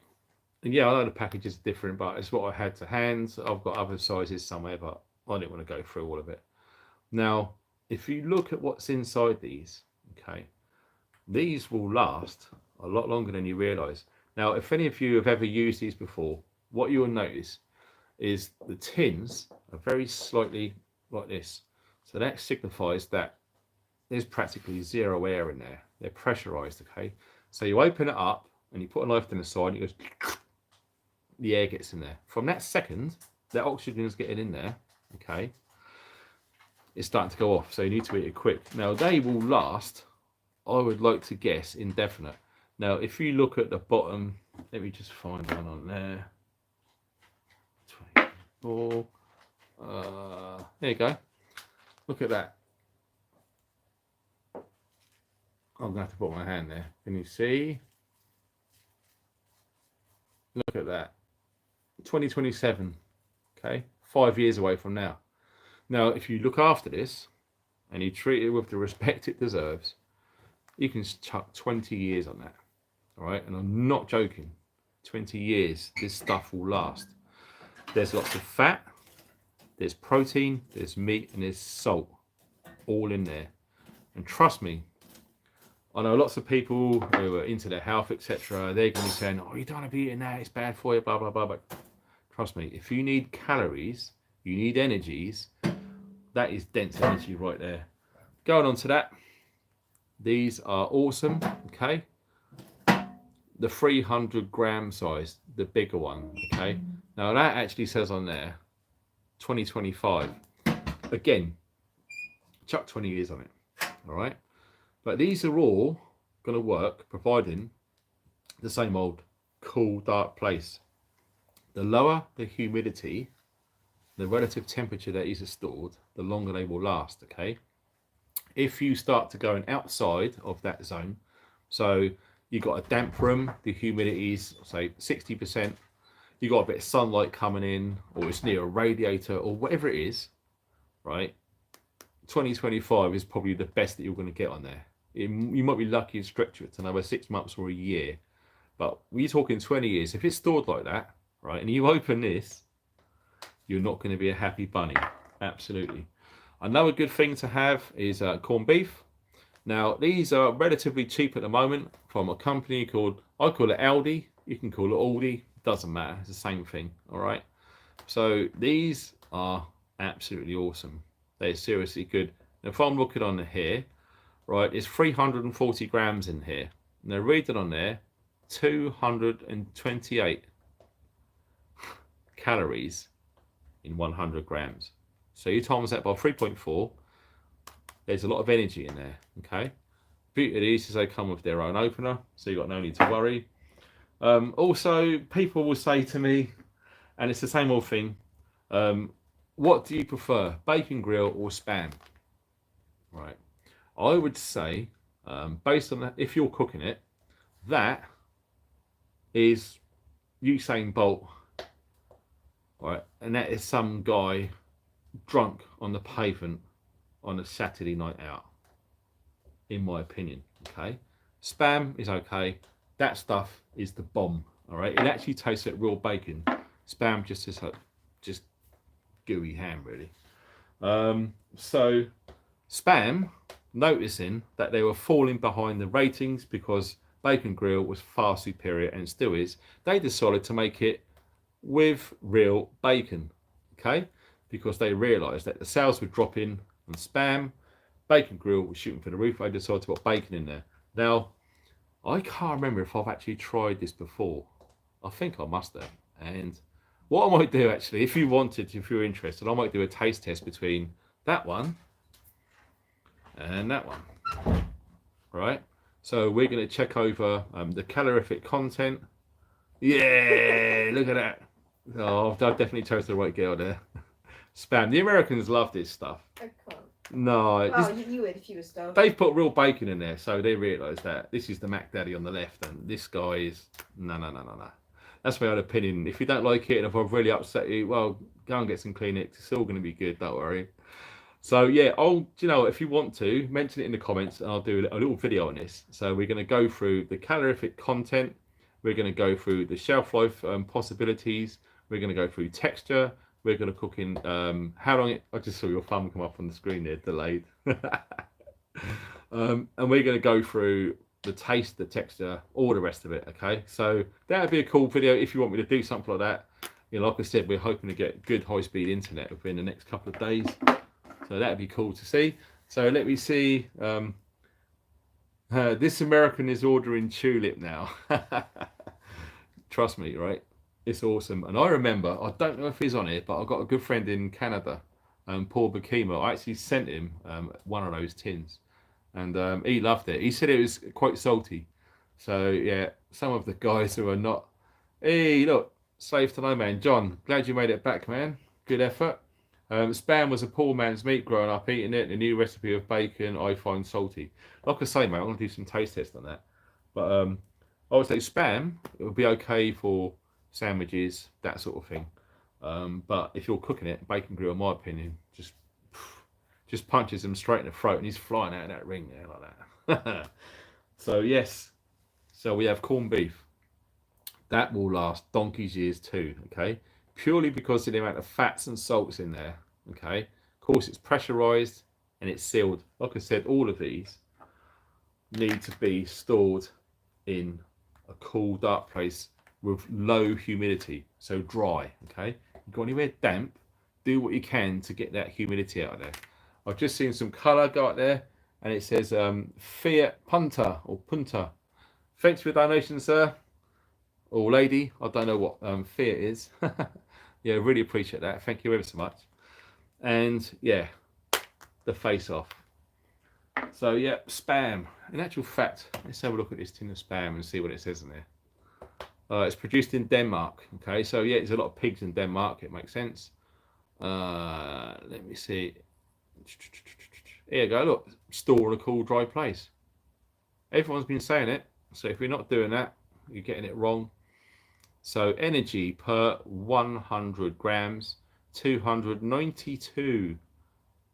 Yeah, I know the package is different, but it's what I had to hand. I've got other sizes somewhere, but I didn't want to go through all of it. Now, if you look at what's inside these, okay, these will last a lot longer than you realise. Now, if any of you have ever used these before, what you'll notice is the tins are very slightly like this. So that signifies that there's practically zero air in there. They're pressurised, okay? So you open it up and you put a knife to the side and it goes, the air gets in there. From that second, that oxygen is getting in there, okay? It's starting to go off, so you need to eat it quick. Now, they will last, I would like to guess, indefinite. Now, if you look at the bottom, let me just find one on there. 24. There you go. Look at that. I'm going to have to put my hand there. Can you see? Look at that. 2027. Okay. 5 years away from now. Now, if you look after this and you treat it with the respect it deserves, you can chuck 20 years on that. All right. And I'm not joking. 20 years, this stuff will last. There's lots of fat, there's protein, there's meat, and there's salt all in there. And trust me, I know lots of people who are into their health, etc. They're going to be saying, oh, you don't want to be eating that, it's bad for you, blah, blah, blah. But trust me, if you need calories, you need energies, that is dense energy right there. Going on to that, these are awesome, okay? The 300 gram size, the bigger one, okay? Now that actually says on there, 2025. Again, chuck 20 years on it, all right? But these are all going to work providing the same old cool, dark place. The lower the humidity, the relative temperature that these are stored, the longer they will last, okay? If you start to going outside of that zone, so you've got a damp room, the humidity is, say, 60%, you got a bit of sunlight coming in, or it's near a radiator, or whatever it is, right? 2025 is probably the best that you're going to get on there. You might be lucky to stretch it to another 6 months or a year, but we're talking 20 years. If it's stored like that, right, and you open this, you're not going to be a happy bunny. Absolutely. Another good thing to have is corned beef. Now, these are relatively cheap at the moment from a company called, I call it Aldi. You can call it Aldi. Doesn't matter. It's the same thing. All right. So these are absolutely awesome. They're seriously good. Now, if I'm looking on here, right, it's 340 grams in here. Now, read it on there, 228 calories in 100 grams. So you times that by 3.4. There's a lot of energy in there, okay? Beauty of these is they come with their own opener, so you've got no need to worry. Also, people will say to me, and it's the same old thing, what do you prefer, bacon grill or Spam? Right. I would say, based on that, if you're cooking it, that is Usain Bolt, right? And that is some guy drunk on the pavement on a Saturday night out, in my opinion, okay? Spam is okay. That stuff is the bomb, all right? It actually tastes like real bacon. Spam just is like, just gooey ham, really. So Spam, noticing that they were falling behind the ratings because Bacon Grill was far superior and still is, they decided to make it with real bacon, okay? Because they realised that the sales were dropping on Spam, Bacon Grill was shooting for the roof. They decided to put bacon in there. Now, I can't remember if I've actually tried this before. I think I must have. And what I might do actually, if you wanted, if you're interested, I might do a taste test between that one and that one. Right? So we're going to check over the calorific content. Yeah, look at that. Oh, I've definitely chose the right girl there. Spam. The Americans love this stuff. I can't. No. Oh, you would if you were starving. They've put real bacon in there, so they realise that this is the Mac Daddy on the left, and this guy is no. That's my own opinion. If you don't like it, and if I've really upset you, well, go and get some Kleenex. It's all going to be good. Don't worry. So yeah, if you want to mention it in the comments, and I'll do a little video on this. So we're going to go through the calorific content We're going to go through the shelf life possibilities. We're going to go through texture. We're going to cook in how long I just saw your thumb come up on the screen there, delayed. And we're going to go through the taste, the texture, all the rest of it. Okay, so that would be a cool video if you want me to do something like that. You know, like I said, we're hoping to get good high-speed internet within the next couple of days, so that would be cool to see. So let me see. This American is ordering tulip now. Trust me, right? It's awesome. And I remember, I don't know if he's on it, but I've got a good friend in Canada, Paul Bakima. I actually sent him one of those tins, and he loved it. He said it was quite salty. So yeah, some of the guys who are not. Hey, look, safe to know, man. John, glad you made it back, man. Good effort. Spam was a poor man's meat growing up eating it. The new recipe of bacon I find salty. Like I say, mate, I'm going to do some taste tests on that. But I would say spam, it would be okay for sandwiches, that sort of thing. But if you're cooking it, bacon grill, in my opinion, just punches him straight in the throat and he's flying out of that ring there like that. So yes, so we have corned beef. That will last donkey's years too, okay? Purely because of the amount of fats and salts in there, okay? Of course, it's pressurized and it's sealed. Like I said, all of these need to be stored in a cool, dark place with low humidity, so dry, okay? You've got anywhere damp, do what you can to get that humidity out of there. I've just seen some colour go out there, and it says Fiat Punta, or Punta. Thanks for the donation, sir. Or lady, I don't know what Fiat is. Yeah, really appreciate that. Thank you ever so much. And yeah, the face off. So yeah, spam. In actual fact, let's have a look at this tin of spam and see what it says in there. It's produced in Denmark. Okay, so yeah, there's a lot of pigs in Denmark. It makes sense. Let me see. Here you go. Look, store in a cool, dry place. Everyone's been saying it. So if you're not doing that, you're getting it wrong. So energy per 100 grams, 292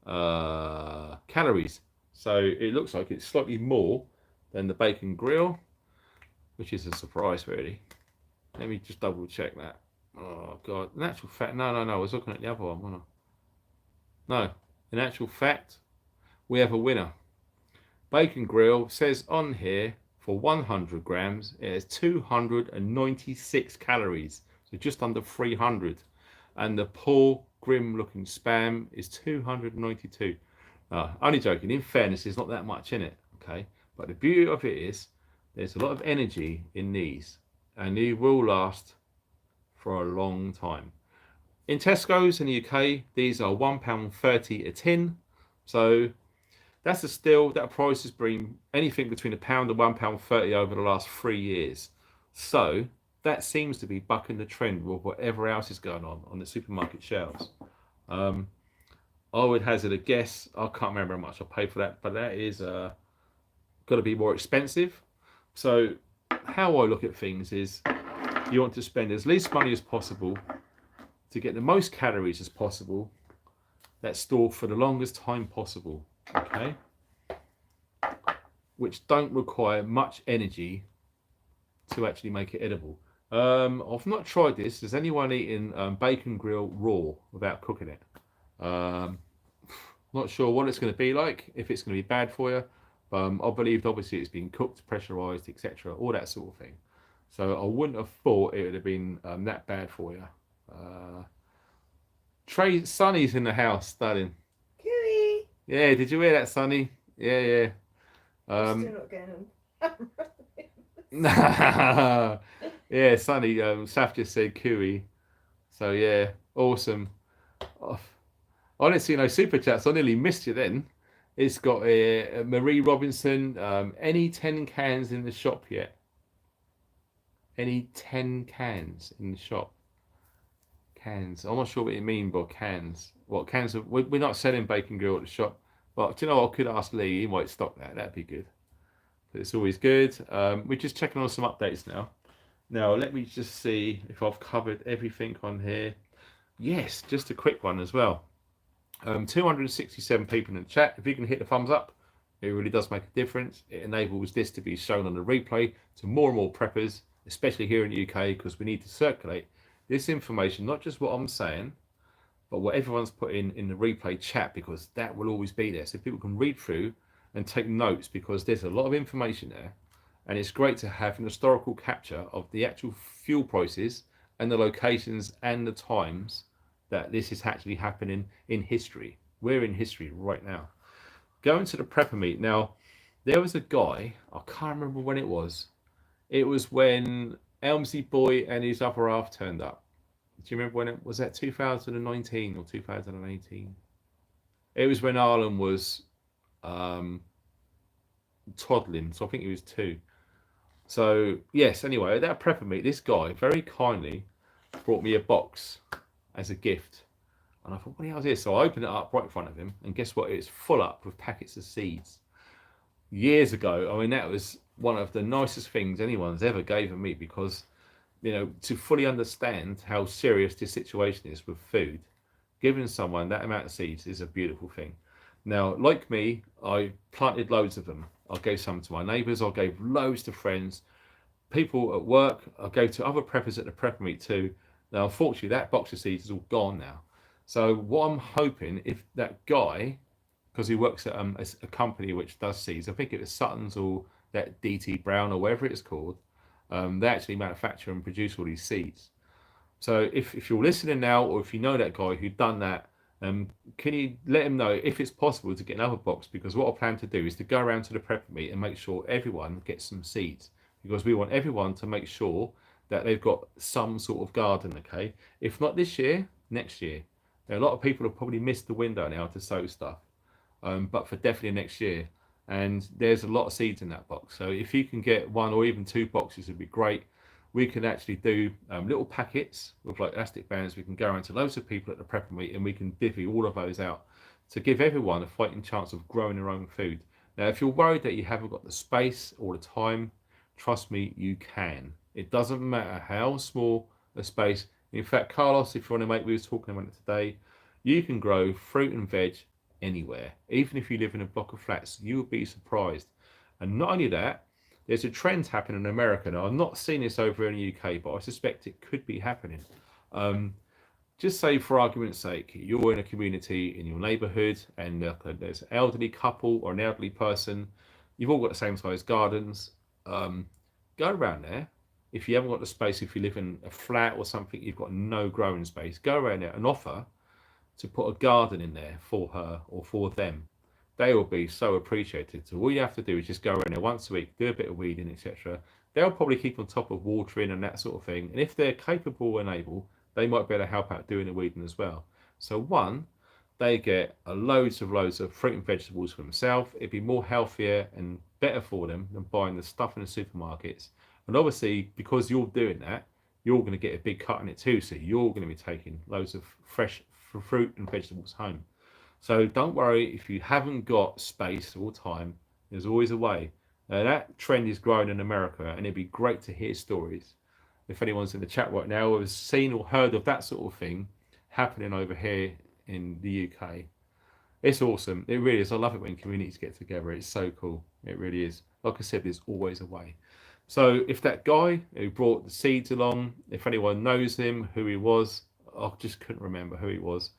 calories. So it looks like it's slightly more than the bacon grill, which is a surprise really. Let me just double check that. Oh God, in actual fact, no, I was looking at the other one, wasn't I? No, in actual fact, we have a winner. Bacon grill says on here, for 100 grams, it has 296 calories, so just under 300. And the poor, grim-looking spam is 292. Only joking. In fairness, there's not that much in it, okay? But the beauty of it is, there's a lot of energy in these, and they will last for a long time. In Tesco's in the UK, these are £1.30 a tin, so that's a steal. That price has been anything between £1 and £1.30 over the last 3 years. So that seems to be bucking the trend with whatever else is going on the supermarket shelves. I would hazard a guess. I can't remember how much I paid for that, but that is got to be more expensive. So how I look at things is you want to spend as least money as possible to get the most calories as possible that's stored for the longest time possible. Okay, which don't require much energy to actually make it edible. I've not tried this. Has anyone eaten bacon grill raw without cooking it? Not sure what it's going to be like, if it's going to be bad for you. I believe obviously it's been cooked, pressurized, etc., all that sort of thing. So I wouldn't have thought it would have been that bad for you. Trey Sonny's in the house, studying. Yeah, did you hear that, Sonny? Yeah. I'm still not going on. Yeah, Sonny, Saf just said Kiwi. So yeah, awesome. Oh, I didn't see no super chats. I nearly missed you then. It's got Marie Robinson. Any 10 cans in the shop yet? Any 10 cans in the shop? Cans. I'm not sure what you mean by cans. What cans? We're not selling bacon grill at the shop. But do you know what? I could ask Lee. He might stock that. That'd be good. But it's always good. We're just checking on some updates now. Now, let me just see if I've covered everything on here. Yes, just a quick one as well. 267 people in the chat. If you can hit the thumbs up, it really does make a difference. It enables this to be shown on the replay to more and more preppers especially here in the UK, because we need to circulate this information, not just what I'm saying, but what everyone's put in the replay chat, because that will always be there. So people can read through and take notes, because there's a lot of information there. And it's great to have an historical capture of the actual fuel prices and the locations and the times that this is actually happening in history. We're in history right now. Going to the prepper meet. Now, there was a guy, I can't remember when it was. It was when Elmsey Boy and his other half turned up. Do you remember when it was? That 2019 or 2018? It was when Arlen was toddling, so I think he was 2. So yes, anyway, at that prepper meet, this guy very kindly brought me a box as a gift. And I thought, what the hell is this? So I opened it up right in front of him, and guess what? It's full up with packets of seeds. Years ago, I mean, that was one of the nicest things anyone's ever given me, because, you know, to fully understand how serious this situation is with food, giving someone that amount of seeds is a beautiful thing. Now, like me, I planted loads of them. I gave some to my neighbours, I gave loads to friends, people at work, I gave to other preppers at the prepper meet too. Now, unfortunately, that box of seeds is all gone now. So what I'm hoping, if that guy, because he works at a company which does seeds, I think it was Sutton's or that DT Brown or whatever it's called, they actually manufacture and produce all these seeds. So if you're listening now, or if you know that guy who'd done that, can you let him know if it's possible to get another box? Because what I plan to do is to go around to the prepper meet and make sure everyone gets some seeds, because we want everyone to make sure that they've got some sort of garden, okay? If not this year, next year. Now, a lot of people have probably missed the window now to sow stuff, but for definitely next year. And there's a lot of seeds in that box. So if you can get 1 or even 2 boxes, it'd be great. We can actually do little packets with like elastic bands. We can go around to loads of people at the prepper meet, and we can divvy all of those out to give everyone a fighting chance of growing their own food. Now, if you're worried that you haven't got the space or the time, trust me, you can. It doesn't matter how small a space. In fact, Carlos, if you want to make, we were talking about it today, you can grow fruit and veg anywhere. Even if you live in a block of flats, you would be surprised. And not only that, there's a trend happening in America now. I'm not seeing this over in the UK, but I suspect it could be happening. Just say, for argument's sake, you're in a community in your neighbourhood, and there's an elderly couple or an elderly person. You've all got the same size gardens. Go around there. If you haven't got the space, if you live in a flat or something, you've got no growing space, go around there and offer to put a garden in there for her or for them. They will be so appreciated. So all you have to do is just go around there once a week, do a bit of weeding, etc. They'll probably keep on top of watering and that sort of thing. And if they're capable and able, they might be able to help out doing the weeding as well. So one, they get loads of fruit and vegetables for themselves. It'd be more healthier and better for them than buying the stuff in the supermarkets. And obviously, because you're doing that, you're going to get a big cut in it too. So you're going to be taking loads of fresh fruit and vegetables home. So don't worry if you haven't got space or time, there's always a way. That trend is growing in America, and it'd be great to hear stories. If anyone's in the chat right now or has seen or heard of that sort of thing happening over here in the UK, it's awesome. It really is. I love it when communities get together. It's so cool. It really is. Like I said, there's always a way. So if that guy who brought the seeds along, if anyone knows him, who he was, I just couldn't remember who he was.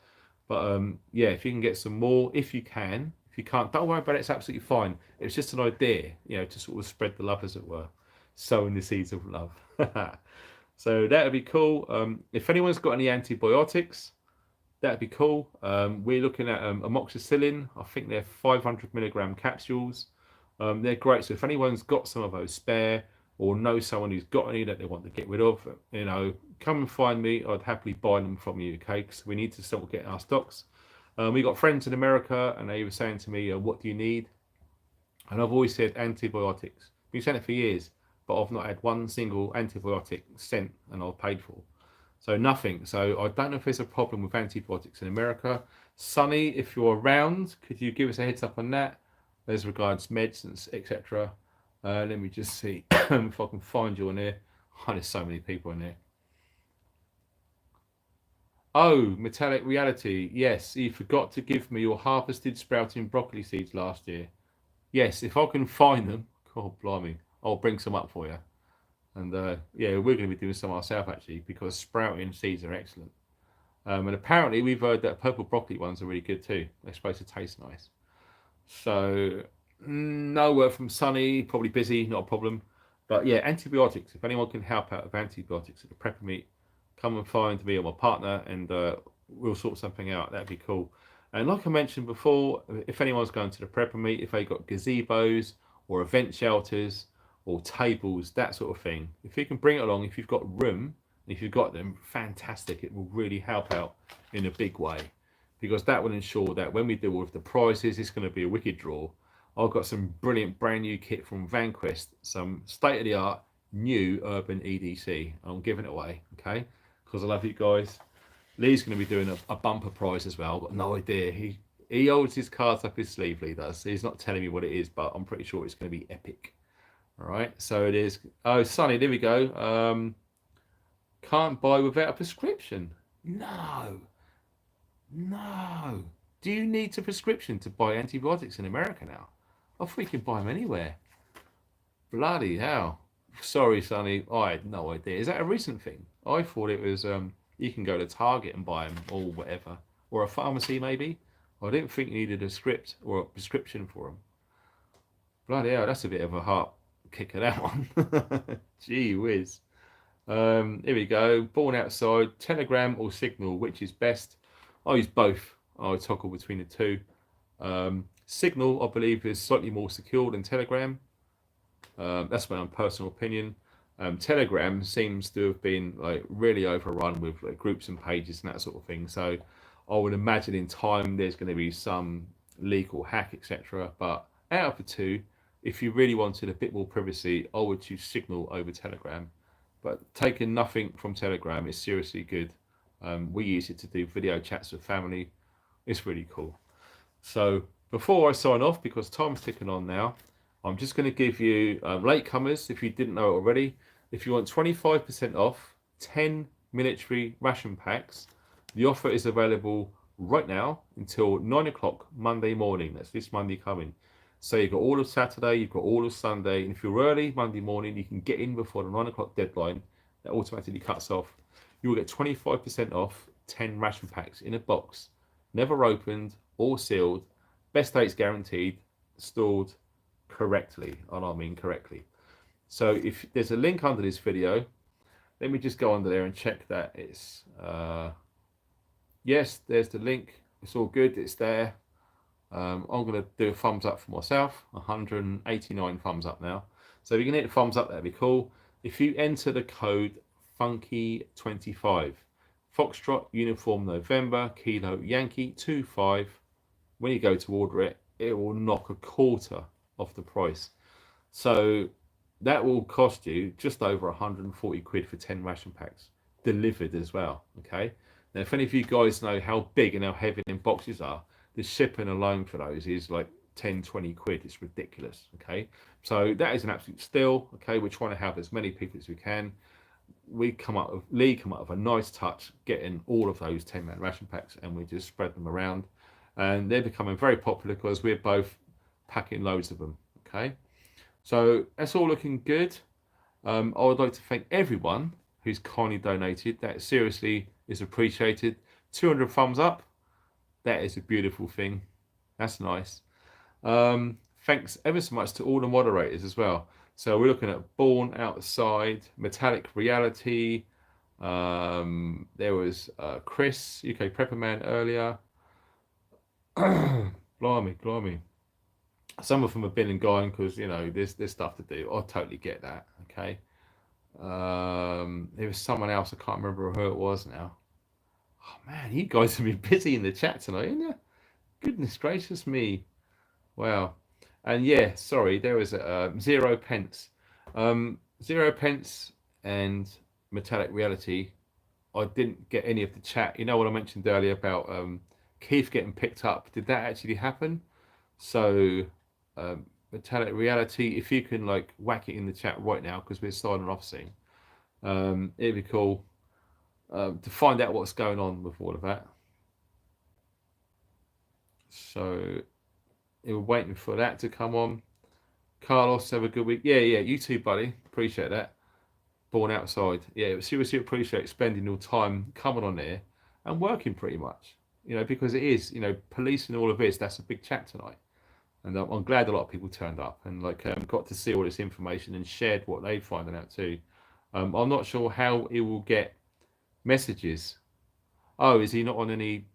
But yeah, if you can get some more, if you can. If you can't, don't worry about it. It's absolutely fine. It's just an idea, you know, to sort of spread the love, as it were, sowing the seeds of love. So that would be cool. If anyone's got any antibiotics, that'd be cool. We're looking at amoxicillin. I think they're 500 milligram capsules. They're great. So if anyone's got some of those spare, or know someone who's got any that they want to get rid of, you know, come and find me. I'd happily buy them from you, okay? Because we need to start getting our stocks. We got friends in America, and they were saying to me, what do you need? And I've always said antibiotics. Been saying it for years, but I've not had one single antibiotic sent and I've paid for. So nothing. So I don't know if there's a problem with antibiotics in America. Sonny, if you're around, could you give us a heads up on that? As regards medicines, etc. Let me just see if I can find you on there. Oh, there's so many people in there. Oh, Metallic Reality. Yes, you forgot to give me your harvested sprouting broccoli seeds last year. Yes, if I can find them, God blimey, I'll bring some up for you. And yeah, we're going to be doing some ourselves actually, because sprouting seeds are excellent. And apparently we've heard that purple broccoli ones are really good too. They're supposed to taste nice. So no word from Sunny, probably busy, not a problem. But yeah, antibiotics. If anyone can help out with antibiotics at the prepper meet, come and find me or my partner, and we'll sort something out. That'd be cool. And like I mentioned before, if anyone's going to the prepper meet, if they got gazebos or event shelters or tables, that sort of thing, if you can bring it along, if you've got room, if you've got them, fantastic. It will really help out in a big way, because that will ensure that when we do all of the prizes, it's going to be a wicked draw. I've got some brilliant brand new kit from Vanquest, some state of the art new urban EDC. I'm giving it away, okay? Because I love you guys. Lee's going to be doing a bumper prize as well. I've got no idea. He holds his cards up his sleeve, Lee does. He's not telling me what it is, but I'm pretty sure it's going to be epic. All right, so it is. Oh, Sonny, there we go. Can't buy without a prescription. No. No. Do you need a prescription to buy antibiotics in America now? I thought you can buy them anywhere. Bloody hell. Sorry, Sonny. I had no idea. Is that a recent thing? I thought it was you can go to Target and buy them or whatever. Or a pharmacy maybe. I didn't think you needed a script or a prescription for them. Bloody hell, that's a bit of a heart kicker, that one. Gee whiz. Here we go. Born outside, Telegram or Signal, which is best? I use both. I toggle between the two. Signal, I believe, is slightly more secure than Telegram. That's my own personal opinion. Telegram seems to have been like really overrun with like groups and pages and that sort of thing. So I would imagine in time there's going to be some leak or hack, etc. But out of the two, if you really wanted a bit more privacy, I would choose Signal over Telegram. But taking nothing from Telegram is seriously good. We use it to do video chats with family. It's really cool. So before I sign off, because time's ticking on now, I'm just going to give you latecomers, if you didn't know it already, if you want 25% off 10 military ration packs, the offer is available right now until 9 o'clock Monday morning. That's this Monday coming. So you've got all of Saturday, you've got all of Sunday, and if you're early Monday morning, you can get in before the 9 o'clock deadline. That automatically cuts off. You will get 25% off 10 ration packs in a box, never opened or sealed, best dates guaranteed, stored correctly, and I mean correctly. So if there's a link under this video, let me just go under there and check that it's yes, there's the link. It's all good, it's there. I'm going to do a thumbs up for myself, 189 thumbs up now. So if you can hit the thumbs up, that'd be cool. If you enter the code FUNKY25, Foxtrot Uniform November Kilo Yankee 25, when you go to order it, it will knock a quarter off the price. So that will cost you just over 140 quid for 10 ration packs, delivered as well. Okay. Now, if any of you guys know how big and how heavy them boxes are, the shipping alone for those is like 10, 20 quid. It's ridiculous. Okay. So that is an absolute steal. Okay. We're trying to have as many people as we can. Lee come up with a nice touch, getting all of those 10-man ration packs, and we just spread them around. And they're becoming very popular because we're both packing loads of them. Okay. So that's all looking good. I would like to thank everyone who's kindly donated. That seriously is appreciated. 200 thumbs up. That is a beautiful thing. That's nice. Thanks ever so much to all the moderators as well. So we're looking at Born Outside, Metallic Reality. There was Chris, UK Prepperman earlier. Blimey. Some of them have been and gone because, you know, there's stuff to do. I totally get that. Okay. There was someone else. I can't remember who it was now. Oh man, you guys have been busy in the chat tonight, haven't you? Goodness gracious me. Wow. And yeah, sorry, there was 0 pence. 0 pence and Metallic Reality. I didn't get any of the chat. You know what I mentioned earlier about Keith getting picked up? Did that actually happen? So Metallic Reality, if you can like whack it in the chat right now, because we're signing off soon, it'd be cool to find out what's going on with all of that. So we're waiting for that to come on. Carlos, have a good week. Yeah, you too, buddy. Appreciate that. born outside. Yeah, seriously appreciate spending your time coming on there and working pretty much. You know, because it is, you know, policing all of this. That's a big chat tonight, and I'm glad a lot of people turned up and like got to see all this information and shared what they finding out too. I'm not sure how it will get messages. Oh, is he not on any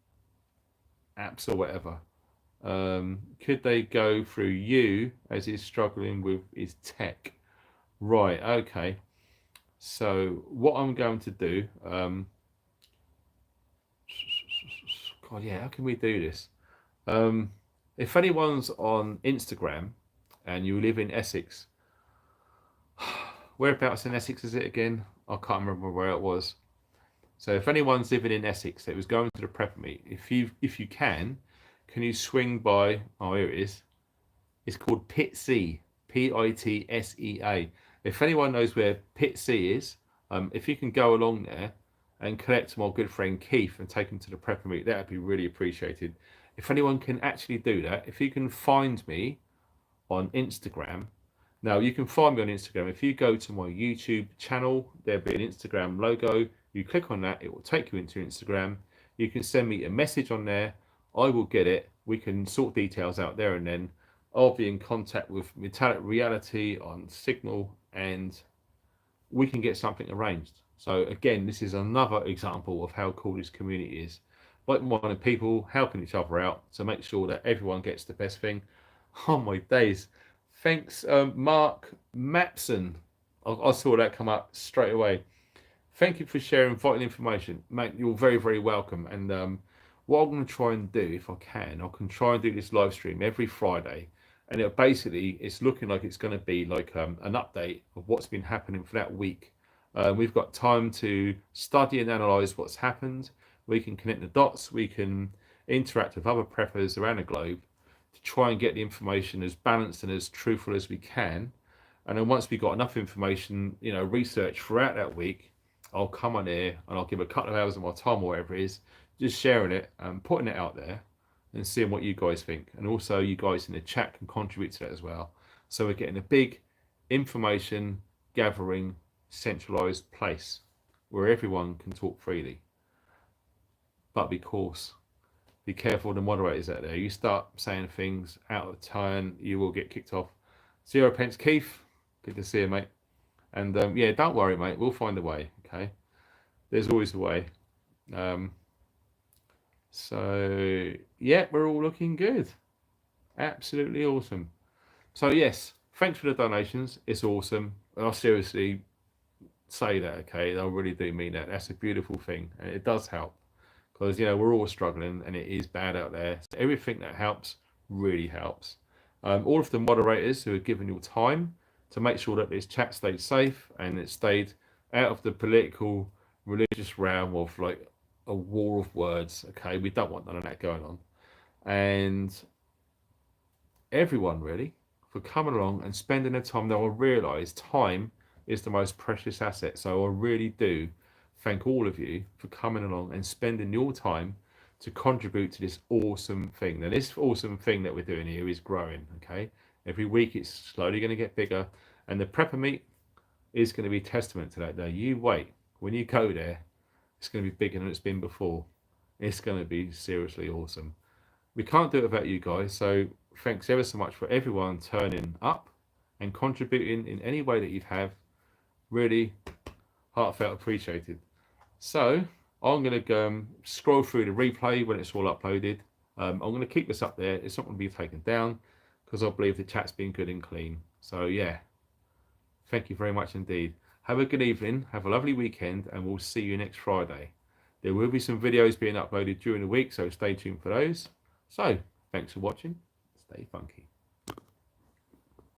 apps or whatever? Could they go through you as he's struggling with his tech? Right, okay. So what I'm going to do, God, yeah, how can we do this? If anyone's on Instagram and you live in Essex, whereabouts in Essex is it again? I can't remember where it was. So if anyone's living in Essex that was going to the prep meet, if you can you swing by? Oh, here it is. It's called Pit C, Pitsea. If anyone knows where Pit C is, if you can go along there and collect my good friend Keith and take him to the prep meet, that would be really appreciated. If anyone can actually do that, if you can find me on Instagram. Now you can find me on Instagram. If you go to my YouTube channel, there'll be an Instagram logo. You click on that, it will take you into Instagram. You can send me a message on there. I will get it. We can sort details out there, and then I'll be in contact with Metallic Reality on Signal, and we can get something arranged. So again, this is another example of how cool this community is. Like-minded people helping each other out to make sure that everyone gets the best thing. Oh my days. Thanks, Mark Mapson. I saw that come up straight away. Thank you for sharing vital information. Mate, you're very, very welcome. And what I'm going to try and do, if I can try and do this live stream every Friday. And it's looking like it's going to be like an update of what's been happening for that week. We've got time to study and analyse what's happened. We can connect the dots. We can interact with other preppers around the globe to try and get the information as balanced and as truthful as we can. And then once we've got enough information, you know, research throughout that week, I'll come on here and I'll give a couple of hours of my time or whatever it is, just sharing it and putting it out there and seeing what you guys think. And also you guys in the chat can contribute to that as well. So we're getting a big information gathering centralized place where everyone can talk freely. But of course, be careful of the moderators out there. You start saying things out of turn, you will get kicked off. 0 pence Keith, good to see you, mate. And yeah, don't worry, mate, we'll find a way, okay? There's always a way. So yeah, we're all looking good. Absolutely awesome. So yes, thanks for the donations. It's awesome. I'll seriously say that, okay? I really do mean that. That's a beautiful thing, and it does help. Because, you know, we're all struggling and it is bad out there. So everything that helps really helps. All of the moderators who are giving your time to make sure that this chat stayed safe and it stayed out of the political, religious realm of like a war of words. Okay, we don't want none of that going on. And everyone really for coming along and spending their time. Now I realise time is the most precious asset. So I really do thank all of you for coming along and spending your time to contribute to this awesome thing. Now, this awesome thing that we're doing here is growing, okay? Every week it's slowly going to get bigger, and the prepper meet is going to be testament to that. Now, you wait. When you go there, it's going to be bigger than it's been before. It's going to be seriously awesome. We can't do it without you guys, so thanks ever so much for everyone turning up and contributing in any way that you have. Really heartfelt appreciated. So I'm going to go scroll through the replay when it's all uploaded. I'm going to keep this up there. It's not going to be taken down because I believe the chat's been good and clean. So yeah, thank you very much indeed. Have a good evening. Have a lovely weekend, and we'll see you next Friday. There will be some videos being uploaded during the week, so stay tuned for those. So thanks for watching. Stay funky.